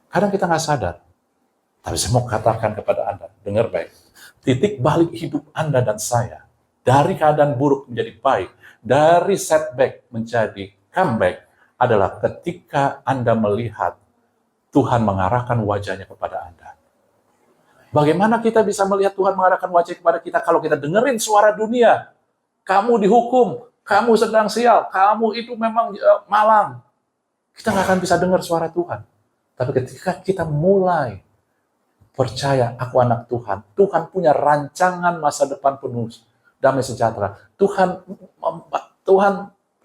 Kadang kita nggak sadar. Tapi saya mau katakan kepada Anda, dengar baik. Titik balik hidup Anda dan saya, dari keadaan buruk menjadi baik, dari setback menjadi comeback, adalah ketika Anda melihat Tuhan mengarahkan wajahnya kepada Anda. Bagaimana kita bisa melihat Tuhan mengarahkan wajah kepada kita kalau kita dengerin suara dunia? Kamu dihukum, kamu sedang sial, kamu itu memang malang. Kita nggak akan bisa dengar suara Tuhan. Tapi ketika kita mulai percaya, aku anak Tuhan. Tuhan punya rancangan masa depan penuh damai sejahtera. Tuhan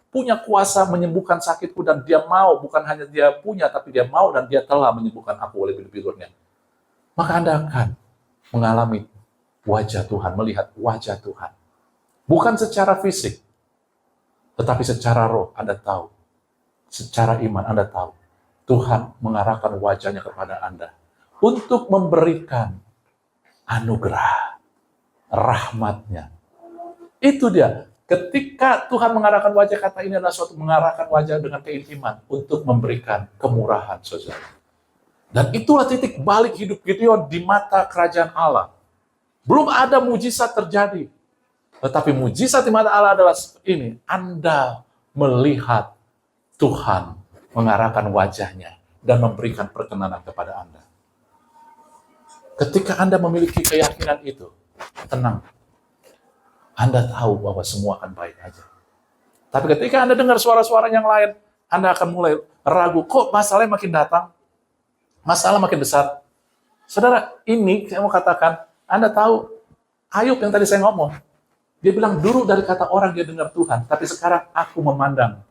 punya kuasa menyembuhkan sakitku dan dia mau, bukan hanya dia punya, tapi dia mau dan dia telah menyembuhkan aku oleh pilur-pilurnya. Maka Anda akan mengalami wajah Tuhan, melihat wajah Tuhan. Bukan secara fisik, tetapi secara roh Anda tahu. Secara iman Anda tahu. Tuhan mengarahkan wajahnya kepada Anda untuk memberikan anugerah, rahmatnya. Itu dia. Ketika Tuhan mengarahkan wajah, kata ini adalah suatu mengarahkan wajah dengan keintiman untuk memberikan kemurahan, saudara. Dan itulah titik balik hidup Gideon di mata kerajaan Allah. Belum ada mujizat terjadi. Tetapi mujizat di mata Allah adalah ini. Anda melihat Tuhan mengarahkan wajahnya dan memberikan perkenanan kepada Anda. Ketika Anda memiliki keyakinan itu, tenang. Anda tahu bahwa semua akan baik aja. Tapi ketika Anda dengar suara-suara yang lain, Anda akan mulai ragu. Kok masalahnya makin datang? Masalah makin besar. Saudara, ini saya mau katakan, Anda tahu, Ayub yang tadi saya ngomong, dia bilang dulu dari kata orang dia dengar Tuhan, tapi sekarang aku memandang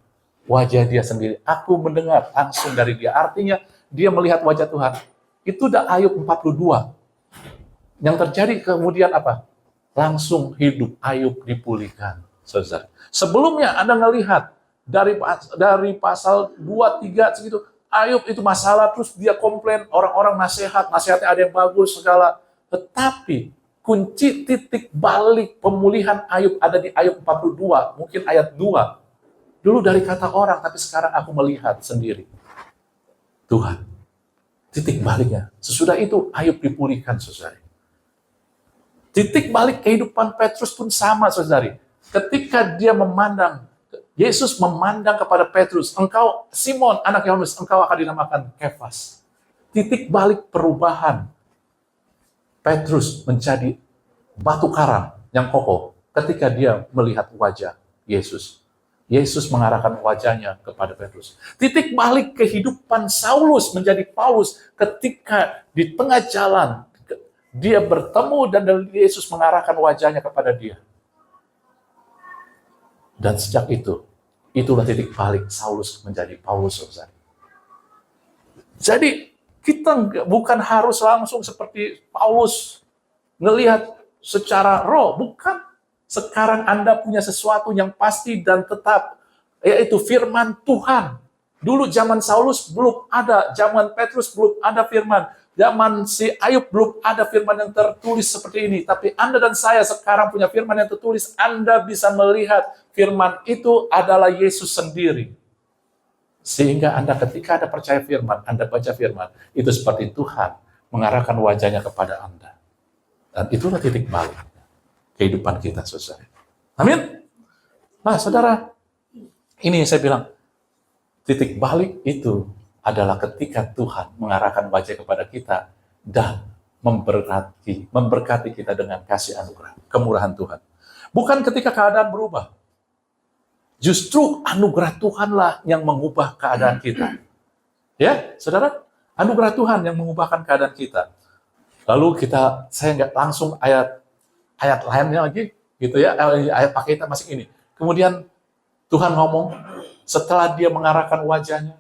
wajah dia sendiri. Aku mendengar langsung dari dia. Artinya dia melihat wajah Tuhan. Itu udah Ayub 42. Yang terjadi kemudian apa? Langsung hidup Ayub dipulihkan. Saudara. Sebelumnya Anda ngelihat dari pasal 2, 3 segitu, Ayub itu masalah, terus dia komplain, orang-orang nasihatnya ada yang bagus segala. Tetapi kunci titik balik pemulihan Ayub ada di Ayub 42, mungkin ayat 2. Dulu dari kata orang, tapi sekarang aku melihat sendiri. Tuhan. Titik baliknya. Sesudah itu Ayub dipulihkan, saudara. Titik balik kehidupan Petrus pun sama, saudari. Ketika dia memandang, Yesus memandang kepada Petrus, engkau Simon, anak Yohanes, engkau akan dinamakan Kefas. Titik balik perubahan Petrus menjadi batu karang yang kokoh ketika dia melihat wajah Yesus. Yesus mengarahkan wajahnya kepada Petrus. Titik balik kehidupan Saulus menjadi Paulus ketika di tengah jalan dia bertemu dan Yesus mengarahkan wajahnya kepada dia. Dan sejak itu, itulah titik balik Saulus menjadi Paulus. Jadi kita bukan harus langsung seperti Paulus ngelihat secara roh, bukan. Sekarang Anda punya sesuatu yang pasti dan tetap, yaitu firman Tuhan. Dulu zaman Saulus belum ada, zaman Petrus belum ada firman, zaman si Ayub belum ada firman yang tertulis seperti ini. Tapi Anda dan saya sekarang punya firman yang tertulis. Anda bisa melihat firman itu adalah Yesus sendiri. Sehingga Anda ketika Anda percaya firman, Anda baca firman, itu seperti Tuhan mengarahkan wajahnya kepada Anda. Dan itulah titik balik kehidupan kita, saudara. Amin. Nah, saudara, ini saya bilang, titik balik itu adalah ketika Tuhan mengarahkan wajah kepada kita dan memberkati kita dengan kasih anugerah, kemurahan Tuhan. Bukan ketika keadaan berubah. Justru anugerah Tuhanlah yang mengubah keadaan kita. Ya, saudara, anugerah Tuhan yang mengubahkan keadaan kita. Lalu saya nggak langsung ayat lainnya lagi, gitu ya, ayat pakai kita masih ini. Kemudian Tuhan ngomong, setelah dia mengarahkan wajahnya,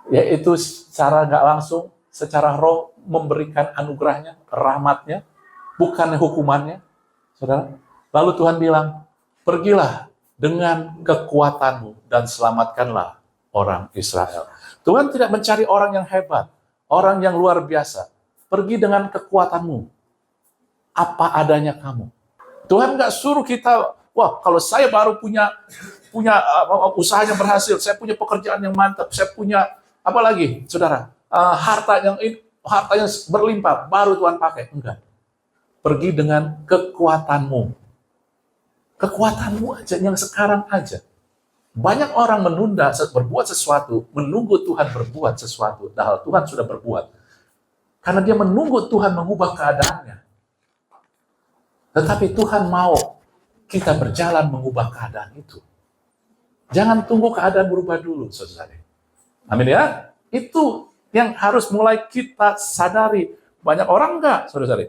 yaitu secara nggak langsung, secara roh memberikan anugerahnya, rahmatnya, bukan hukumannya, saudara. Lalu Tuhan bilang, pergilah dengan kekuatanmu dan selamatkanlah orang Israel. Tuhan tidak mencari orang yang hebat, orang yang luar biasa. Pergi dengan kekuatanmu. Apa adanya kamu. Tuhan nggak suruh kita, wah kalau saya baru punya usahanya berhasil, saya punya pekerjaan yang mantap, saya punya apa lagi, saudara, harta yang berlimpah, baru Tuhan pakai. Enggak. Pergi dengan kekuatanmu. Kekuatanmu aja, yang sekarang aja. Banyak orang menunda berbuat sesuatu, menunggu Tuhan berbuat sesuatu, padahal Tuhan sudah berbuat. Karena dia menunggu Tuhan mengubah keadaannya. Tetapi Tuhan mau kita berjalan mengubah keadaan itu. Jangan tunggu keadaan berubah dulu, saudara. Amin ya? Itu yang harus mulai kita sadari. Banyak orang enggak, saudara.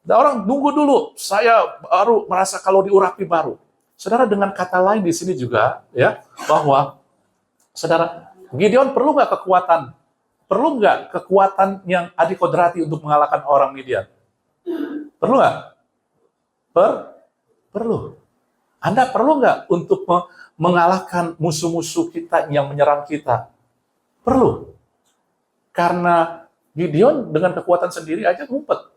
Ada orang nunggu dulu, saya baru merasa kalau diurapi baru. Saudara, dengan kata lain di sini juga, ya, bahwa, saudara, Gideon perlu nggak kekuatan? Perlu nggak kekuatan yang adikodrati untuk mengalahkan orang Midian? Perlu nggak? Perlu. Anda perlu nggak untuk mengalahkan musuh-musuh kita yang menyerang kita? Perlu. Karena Gideon dengan kekuatan sendiri aja ngumpet.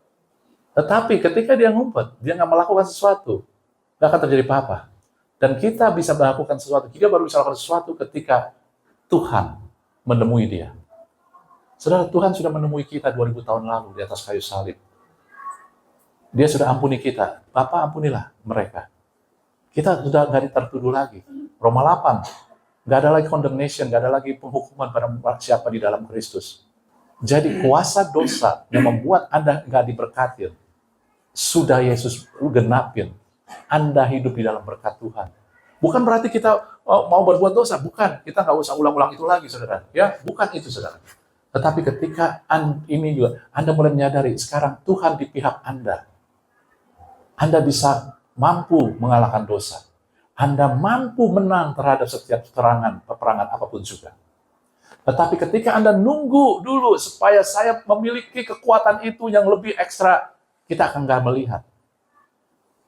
Tetapi ketika dia ngumpet, dia nggak melakukan sesuatu, nggak akan terjadi apa-apa. Dan kita bisa melakukan sesuatu, kita baru bisa melakukan sesuatu ketika Tuhan menemui dia. Saudara, Tuhan sudah menemui kita 2000 tahun lalu di atas kayu salib. Dia sudah ampuni kita. Bapa, ampunilah mereka. Kita sudah nggak tertuduh lagi. Roma 8, nggak ada lagi condemnation, nggak ada lagi penghukuman pada siapa di dalam Kristus. Jadi kuasa dosa yang membuat Anda nggak diberkati, sudah Yesus genapin. Anda hidup di dalam berkat Tuhan. Bukan berarti kita mau berbuat dosa, bukan. Kita nggak usah ulang-ulang itu lagi, saudara. Ya, bukan itu, saudara. Tetapi ketika ini juga, Anda mulai menyadari, sekarang Tuhan di pihak Anda. Anda bisa mampu mengalahkan dosa. Anda mampu menang terhadap setiap peperangan apapun juga. Tetapi ketika Anda nunggu dulu supaya saya memiliki kekuatan itu yang lebih ekstra, kita akan nggak melihat.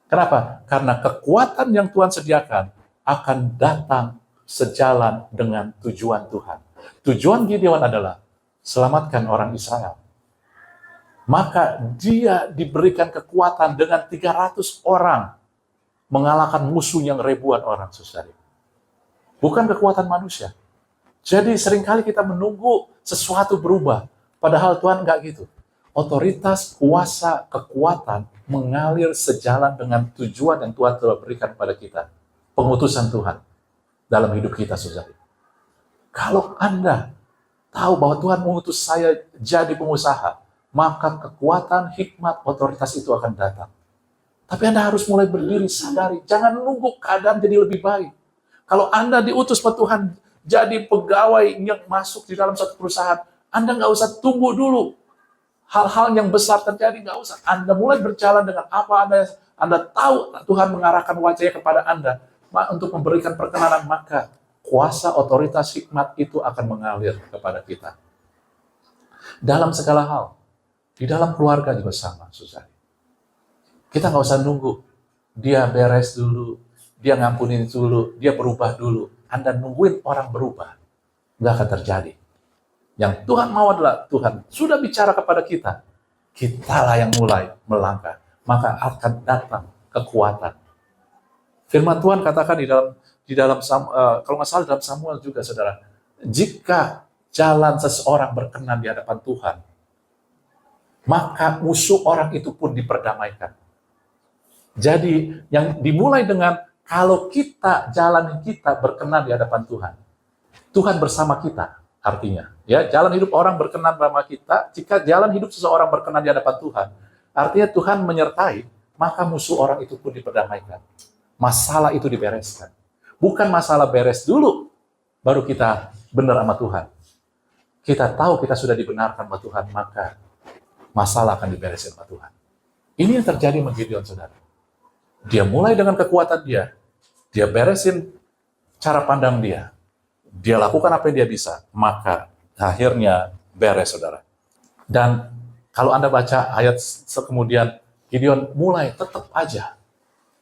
Kenapa? Karena kekuatan yang Tuhan sediakan akan datang sejalan dengan tujuan Tuhan. Tujuan Gideon adalah selamatkan orang Israel. Maka dia diberikan kekuatan dengan 300 orang mengalahkan musuh yang ribuan orang, saudara. Bukan kekuatan manusia. Jadi seringkali kita menunggu sesuatu berubah, padahal Tuhan enggak gitu. otoritas, kuasa, kekuatan mengalir sejalan dengan tujuan yang Tuhan telah berikan kepada kita. Pengutusan Tuhan dalam hidup kita, saudara. Kalau Anda tahu bahwa Tuhan mengutus saya jadi pengusaha, maka kekuatan, hikmat, otoritas itu akan datang. Tapi Anda harus mulai berdiri, sadari. Jangan nunggu keadaan jadi lebih baik. Kalau Anda diutus oleh Tuhan jadi pegawai yang masuk di dalam satu perusahaan, Anda nggak usah tunggu dulu. Hal-hal yang besar terjadi, nggak usah. Anda mulai berjalan dengan apa Anda tahu Tuhan mengarahkan wajahnya kepada Anda untuk memberikan perkenanan, maka kuasa, otoritas, hikmat itu akan mengalir kepada kita. Dalam segala hal. Di dalam keluarga juga sama, saudara. Kita nggak usah nunggu. Dia beres dulu, dia ngampunin dulu, dia berubah dulu. Anda nungguin orang berubah, nggak akan terjadi. Yang Tuhan mau adalah Tuhan sudah bicara kepada kita. Kitalah yang mulai melangkah. Maka akan datang kekuatan. Firman Tuhan katakan di dalam kalau nggak salah dalam Samuel juga, saudara. Jika jalan seseorang berkenan di hadapan Tuhan, maka musuh orang itu pun diperdamaikan. Jadi yang dimulai dengan kalau jalan kita berkenan di hadapan Tuhan, Tuhan bersama kita. Artinya, ya, jalan hidup orang berkenan sama kita. Jika jalan hidup seseorang berkenan di hadapan Tuhan, artinya Tuhan menyertai, maka musuh orang itu pun diperdamaikan. Masalah itu dibereskan. Bukan masalah beres dulu, baru kita benar sama Tuhan. Kita tahu kita sudah dibenarkan sama Tuhan, maka masalah akan diberesin sama Tuhan. Ini yang terjadi sama Gideon, saudara. Dia mulai dengan kekuatan dia beresin cara pandang dia lakukan apa yang dia bisa, maka akhirnya beres, saudara. Dan kalau Anda baca ayat kemudian, Gideon mulai tetap aja.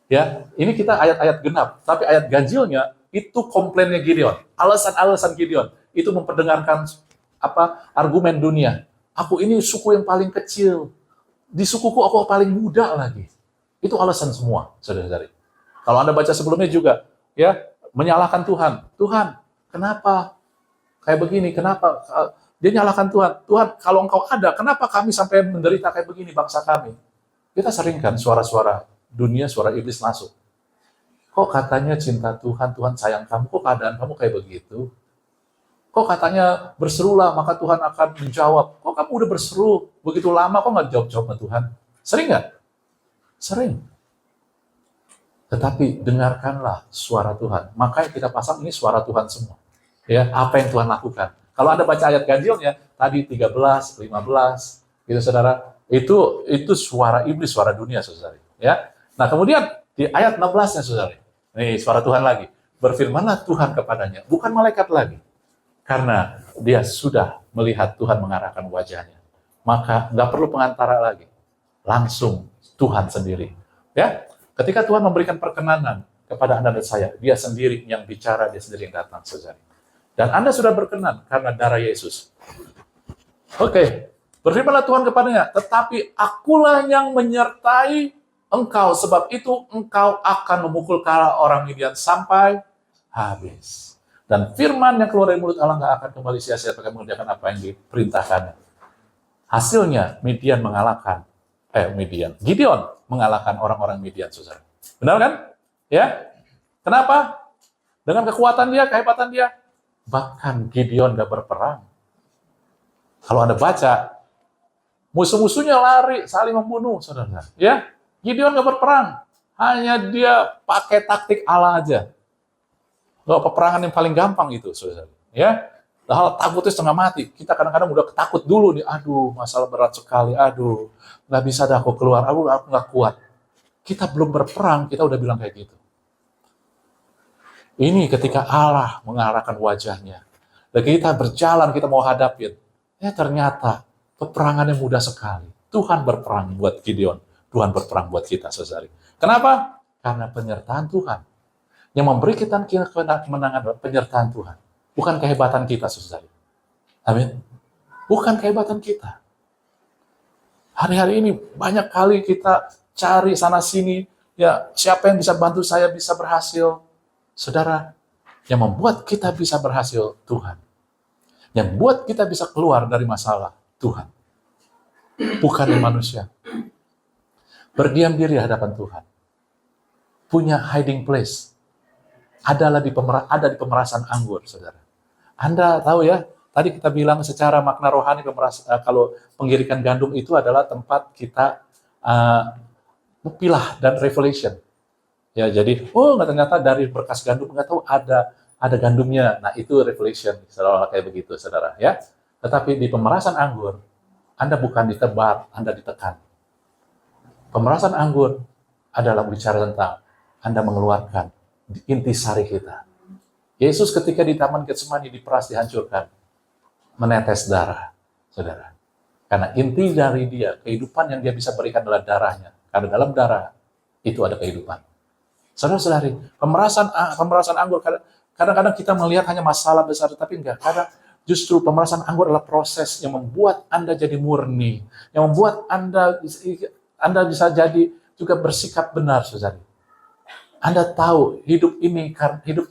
Ya, ini kita ayat-ayat genap, tapi ayat ganjilnya itu komplainnya Gideon. Alasan-alasan Gideon itu memperdengarkan argumen dunia. Aku ini suku yang paling kecil. Di sukuku aku paling muda lagi. Itu alasan semua, saudara-saudari. Kalau Anda baca sebelumnya juga, ya, menyalahkan Tuhan. Tuhan, kenapa kayak begini? Kenapa? Dia nyalahkan Tuhan. Tuhan, kalau Engkau ada, kenapa kami sampai menderita kayak begini, bangsa kami? Kita sering kan suara-suara dunia, suara iblis masuk. Kok katanya cinta Tuhan, Tuhan sayang kamu, kok keadaan kamu kayak begitu? Kok katanya berserulah, maka Tuhan akan menjawab. Kok kamu udah berseru begitu lama, kok nggak jawab-jawab sama Tuhan? Sering nggak? Sering. Tetapi dengarkanlah suara Tuhan. Makanya kita pasang ini suara Tuhan semua. Ya, apa yang Tuhan lakukan. Kalau Anda baca ayat ganjilnya, tadi 13, 15, gitu saudara, itu suara iblis, suara dunia, saudara. Ya. Nah, kemudian di ayat 16-nya, saudara. Nih, suara Tuhan lagi. Berfirmanlah Tuhan kepadanya, bukan malaikat lagi. Karena dia sudah melihat Tuhan mengarahkan wajahnya. Maka nggak perlu pengantara lagi. Langsung Tuhan sendiri. Ya, ketika Tuhan memberikan perkenanan kepada Anda dan saya, dia sendiri yang bicara, dia sendiri yang datang, saudara. Dan Anda sudah berkenan karena darah Yesus. Oke, berfirmanlah Tuhan kepadanya, tetapi akulah yang menyertai engkau, sebab itu engkau akan memukul kepala orang Midian sampai habis. Dan firman yang keluar dari mulut Allah nggak akan kembali sia-sia, pakai mengerjakan apa yang diperintahkannya. Hasilnya Gideon mengalahkan orang-orang Midian, saudara. Benar kan? Ya. Kenapa? Dengan kekuatan dia, kehebatan dia. Bahkan Gideon gak berperang. Kalau Anda baca, musuh-musuhnya lari, saling membunuh, saudara. Ya, Gideon gak berperang. Hanya dia pakai taktik Allah aja. Peperangan yang paling gampang itu, saudara. Ya, hal takutnya setengah mati. Kita kadang-kadang udah takut dulu nih. Aduh, masalah berat sekali. Aduh, nggak bisa dah aku keluar. Aku nggak kuat. Kita belum berperang, kita udah bilang kayak gitu. Ini ketika Allah mengarahkan wajahnya. Dan kita berjalan, kita mau hadapin. Ya ternyata peperangannya mudah sekali. Tuhan berperang buat Gideon. Tuhan berperang buat kita, saudari. Kenapa? Karena penyertaan Tuhan. Yang memberi kita kemenangan penyertaan Tuhan. Bukan kehebatan kita, saudari. Amin. Bukan kehebatan kita. Hari-hari ini banyak kali kita cari sana-sini, ya siapa yang bisa bantu saya bisa berhasil. Saudara, yang membuat kita bisa berhasil, Tuhan. Yang buat kita bisa keluar dari masalah, Tuhan. bukannya manusia. Berdiam diri di hadapan Tuhan. Punya hiding place. Ada di pemerasan anggur, saudara. Anda tahu ya, tadi kita bilang secara makna rohani kalau penggirikan gandum itu adalah tempat kita pilah dan revelation. Ya, jadi ternyata dari berkas gandum nggak tahu ada gandumnya. Nah, itu revelation, saudara, kayak begitu, saudara, ya. Tetapi di pemerasan anggur, Anda bukan ditebar, Anda ditekan. Pemerasan anggur adalah bicara tentang Anda mengeluarkan intisari kita. Yesus ketika di Taman Getsemani diperas, dihancurkan, menetes darah, saudara. Karena inti dari dia, kehidupan yang dia bisa berikan adalah darahnya. Karena dalam darah itu ada kehidupan. Saudara-saudari, pemerasan anggur, kadang-kadang kita melihat hanya masalah besar, tapi enggak. Kadang justru pemerasan anggur adalah proses yang membuat Anda jadi murni, yang membuat Anda bisa jadi juga bersikap benar, saudari. Anda tahu hidup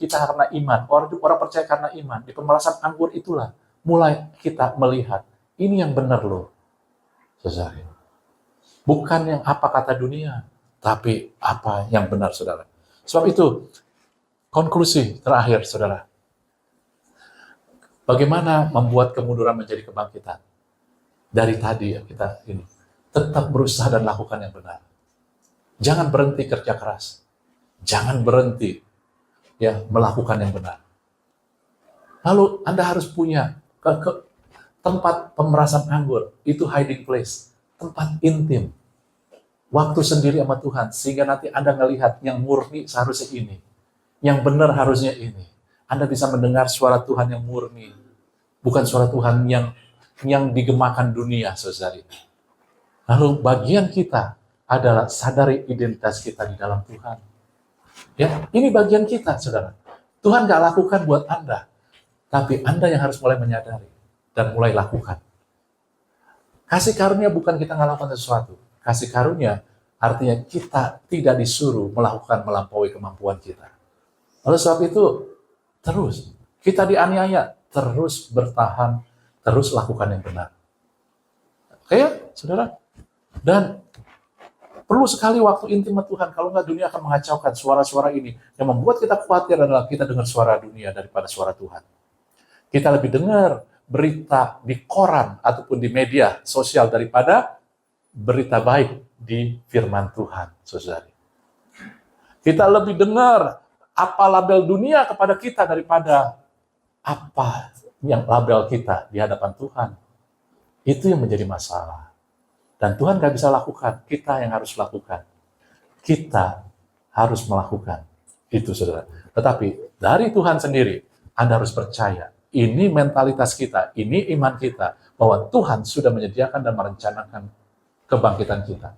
kita karena iman, orang percaya karena iman. Di pemerasan anggur itulah mulai kita melihat ini yang benar loh, saudari. Bukan yang apa kata dunia, tapi apa yang benar, saudara. Sebab itu, konklusi terakhir, saudara. Bagaimana membuat kemunduran menjadi kebangkitan? Dari tadi ya kita ini. Tetap berusaha dan lakukan yang benar. Jangan berhenti kerja keras. Jangan berhenti ya melakukan yang benar. Lalu Anda harus punya tempat pemerasan anggur. Itu hiding place. Tempat intim. Waktu sendiri sama Tuhan. Sehingga nanti Anda ngelihat yang murni seharusnya ini. Yang benar harusnya ini. Anda bisa mendengar suara Tuhan yang murni. Bukan suara Tuhan yang digemakan dunia, saudari. Lalu bagian kita adalah sadari identitas kita di dalam Tuhan. Ya, ini bagian kita, saudara. Tuhan gak lakukan buat Anda. Tapi Anda yang harus mulai menyadari. Dan mulai lakukan. Kasih karunia bukan kita melakukan sesuatu. Kasih karunia artinya kita tidak disuruh melampaui kemampuan kita. Oleh sebab itu, terus kita dianiaya, terus bertahan, terus lakukan yang benar. Oke ya, saudara? Dan perlu sekali waktu intim sama Tuhan, kalau nggak dunia akan mengacaukan suara-suara ini. Yang membuat kita khawatir adalah kita dengar suara dunia daripada suara Tuhan. Kita lebih dengar berita di koran ataupun di media sosial daripada berita baik di firman Tuhan, saudari. Kita lebih dengar apa label dunia kepada kita daripada apa yang label kita di hadapan Tuhan. Itu yang menjadi masalah. Dan Tuhan gak bisa lakukan, kita yang harus lakukan. Kita harus melakukan. Itu, saudara. Tetapi dari Tuhan sendiri, Anda harus percaya. Ini mentalitas kita, ini iman kita, bahwa Tuhan sudah menyediakan dan merencanakan kebangkitan kita.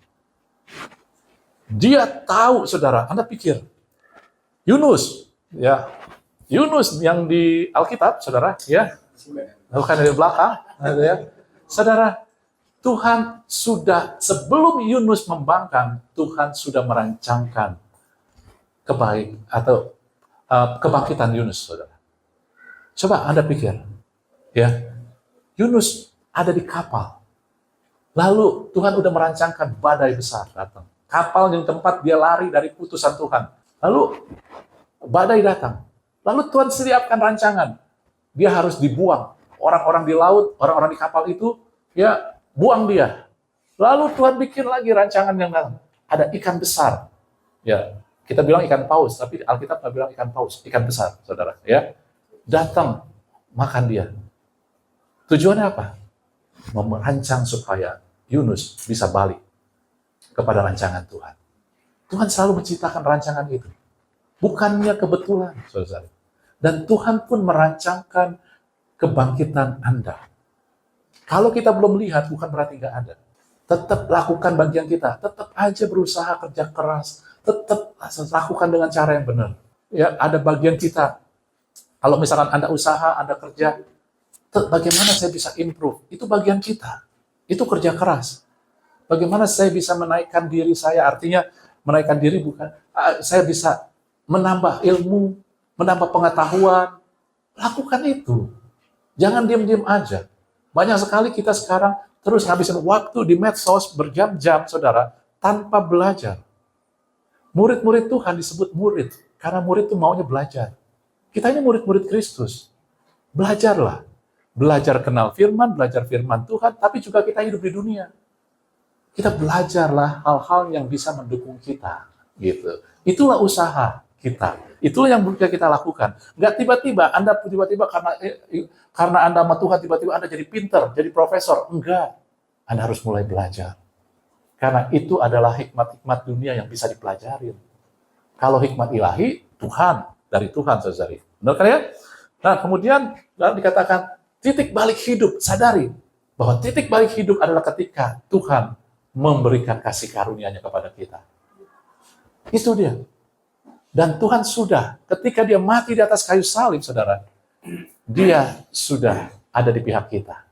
Dia tahu, saudara. Anda pikir, Yunus yang di Alkitab, saudara, ya, bukan dari belakang, ya, saudara. Tuhan sudah, sebelum Yunus membangkang, Tuhan sudah merancangkan kebangkitan Yunus, saudara. Coba Anda pikir, ya, Yunus ada di kapal, lalu Tuhan udah merancangkan badai besar datang. Kapal yang tempat dia lari dari putusan Tuhan. Lalu badai datang, lalu Tuhan siapkan rancangan, dia harus dibuang. Orang-orang di laut, orang-orang di kapal itu, ya, buang dia. Lalu Tuhan bikin lagi rancangan yang datang. Ada ikan besar. Ya, kita bilang ikan paus, tapi Alkitab nggak bilang ikan paus, ikan besar, saudara. Ya, datang makan dia. Tujuannya apa? Merancang supaya Yunus bisa balik kepada rancangan Tuhan. Tuhan selalu menciptakan rancangan itu. Bukannya kebetulan, saudara. Dan Tuhan pun merancangkan kebangkitan Anda. Kalau kita belum lihat, bukan berarti nggak ada. Tetap lakukan bagian kita. Tetap aja berusaha kerja keras. Tetap lakukan dengan cara yang benar. Ya, ada bagian kita. Kalau misalkan Anda usaha, Anda kerja, bagaimana saya bisa improve? Itu bagian kita. Itu kerja keras. Bagaimana saya bisa menaikkan diri saya? Artinya menaikkan diri bukan, saya bisa menambah ilmu, menambah pengetahuan. Lakukan itu. Jangan diam-diam aja. Banyak sekali kita sekarang terus ngabisin waktu di medsos berjam-jam, saudara, tanpa belajar. Murid-murid Tuhan disebut murid, karena murid itu maunya belajar. Kita ini murid-murid Kristus. Belajarlah. Belajar kenal firman, belajar firman Tuhan, tapi juga kita hidup di dunia. Kita belajarlah hal-hal yang bisa mendukung kita. Gitu. Itulah usaha kita. Itulah yang bisa kita lakukan. Nggak tiba-tiba, Anda tiba-tiba karena Anda sama Tuhan, tiba-tiba Anda jadi pinter, jadi profesor. Enggak. Anda harus mulai belajar. Karena itu adalah hikmat-hikmat dunia yang bisa dipelajari. Kalau hikmat ilahi, Tuhan. Dari Tuhan, saudari. Benar kan ya? Nah, kemudian dikatakan, titik balik hidup. Sadari bahwa titik balik hidup adalah ketika Tuhan memberikan kasih karunia-Nya kepada kita. Itu dia. Dan Tuhan sudah, ketika dia mati di atas kayu salib, saudara, dia sudah ada di pihak kita.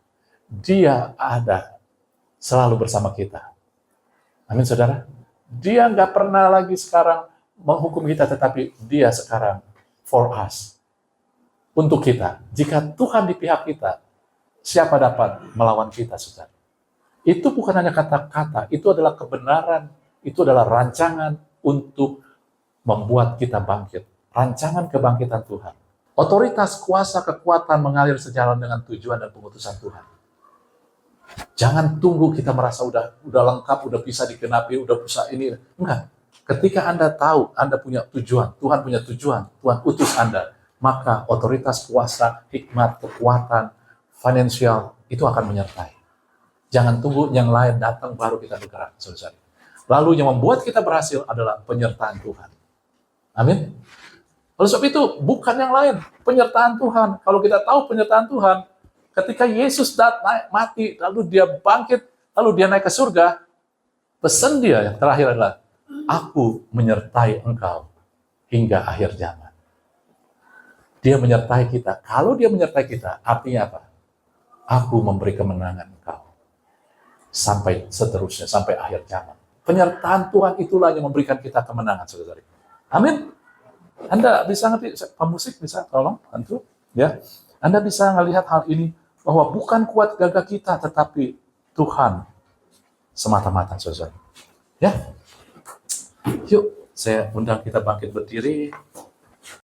Dia ada selalu bersama kita. Amin, saudara. Dia nggak pernah lagi sekarang menghukum kita, tetapi dia sekarang for us. Untuk kita. Jika Tuhan di pihak kita, siapa dapat melawan kita, saudara? Itu bukan hanya kata-kata, itu adalah kebenaran, itu adalah rancangan untuk membuat kita bangkit. Rancangan kebangkitan Tuhan. Otoritas, kuasa, kekuatan mengalir sejalan dengan tujuan dan pengutusan Tuhan. Jangan tunggu kita merasa udah lengkap, udah bisa digenapi, udah bisa ini. Enggak. Ketika Anda tahu Anda punya tujuan, Tuhan punya tujuan, Tuhan utus Anda, maka otoritas, kuasa, hikmat, kekuatan, finansial itu akan menyertai. Jangan tunggu yang lain datang baru kita bergerak, saudara. Lalu yang membuat kita berhasil adalah penyertaan Tuhan. Amin. Oleh sebab itu, bukan yang lain, penyertaan Tuhan. Kalau kita tahu penyertaan Tuhan, ketika Yesus mati, lalu dia bangkit, lalu dia naik ke surga, pesan dia yang terakhir adalah, aku menyertai engkau hingga akhir zaman. Dia menyertai kita. Kalau dia menyertai kita, artinya apa? Aku memberi kemenangan engkau. Sampai seterusnya, sampai akhir zaman. Penyertaan Tuhan itulah yang memberikan kita kemenangan, saudara. Amin. Anda bisa ngerti, pemusik bisa tolong bantu, ya. Anda bisa melihat hal ini bahwa bukan kuat gagah kita, tetapi Tuhan semata-mata, saudara. Ya. Yuk, saya undang kita bangkit berdiri.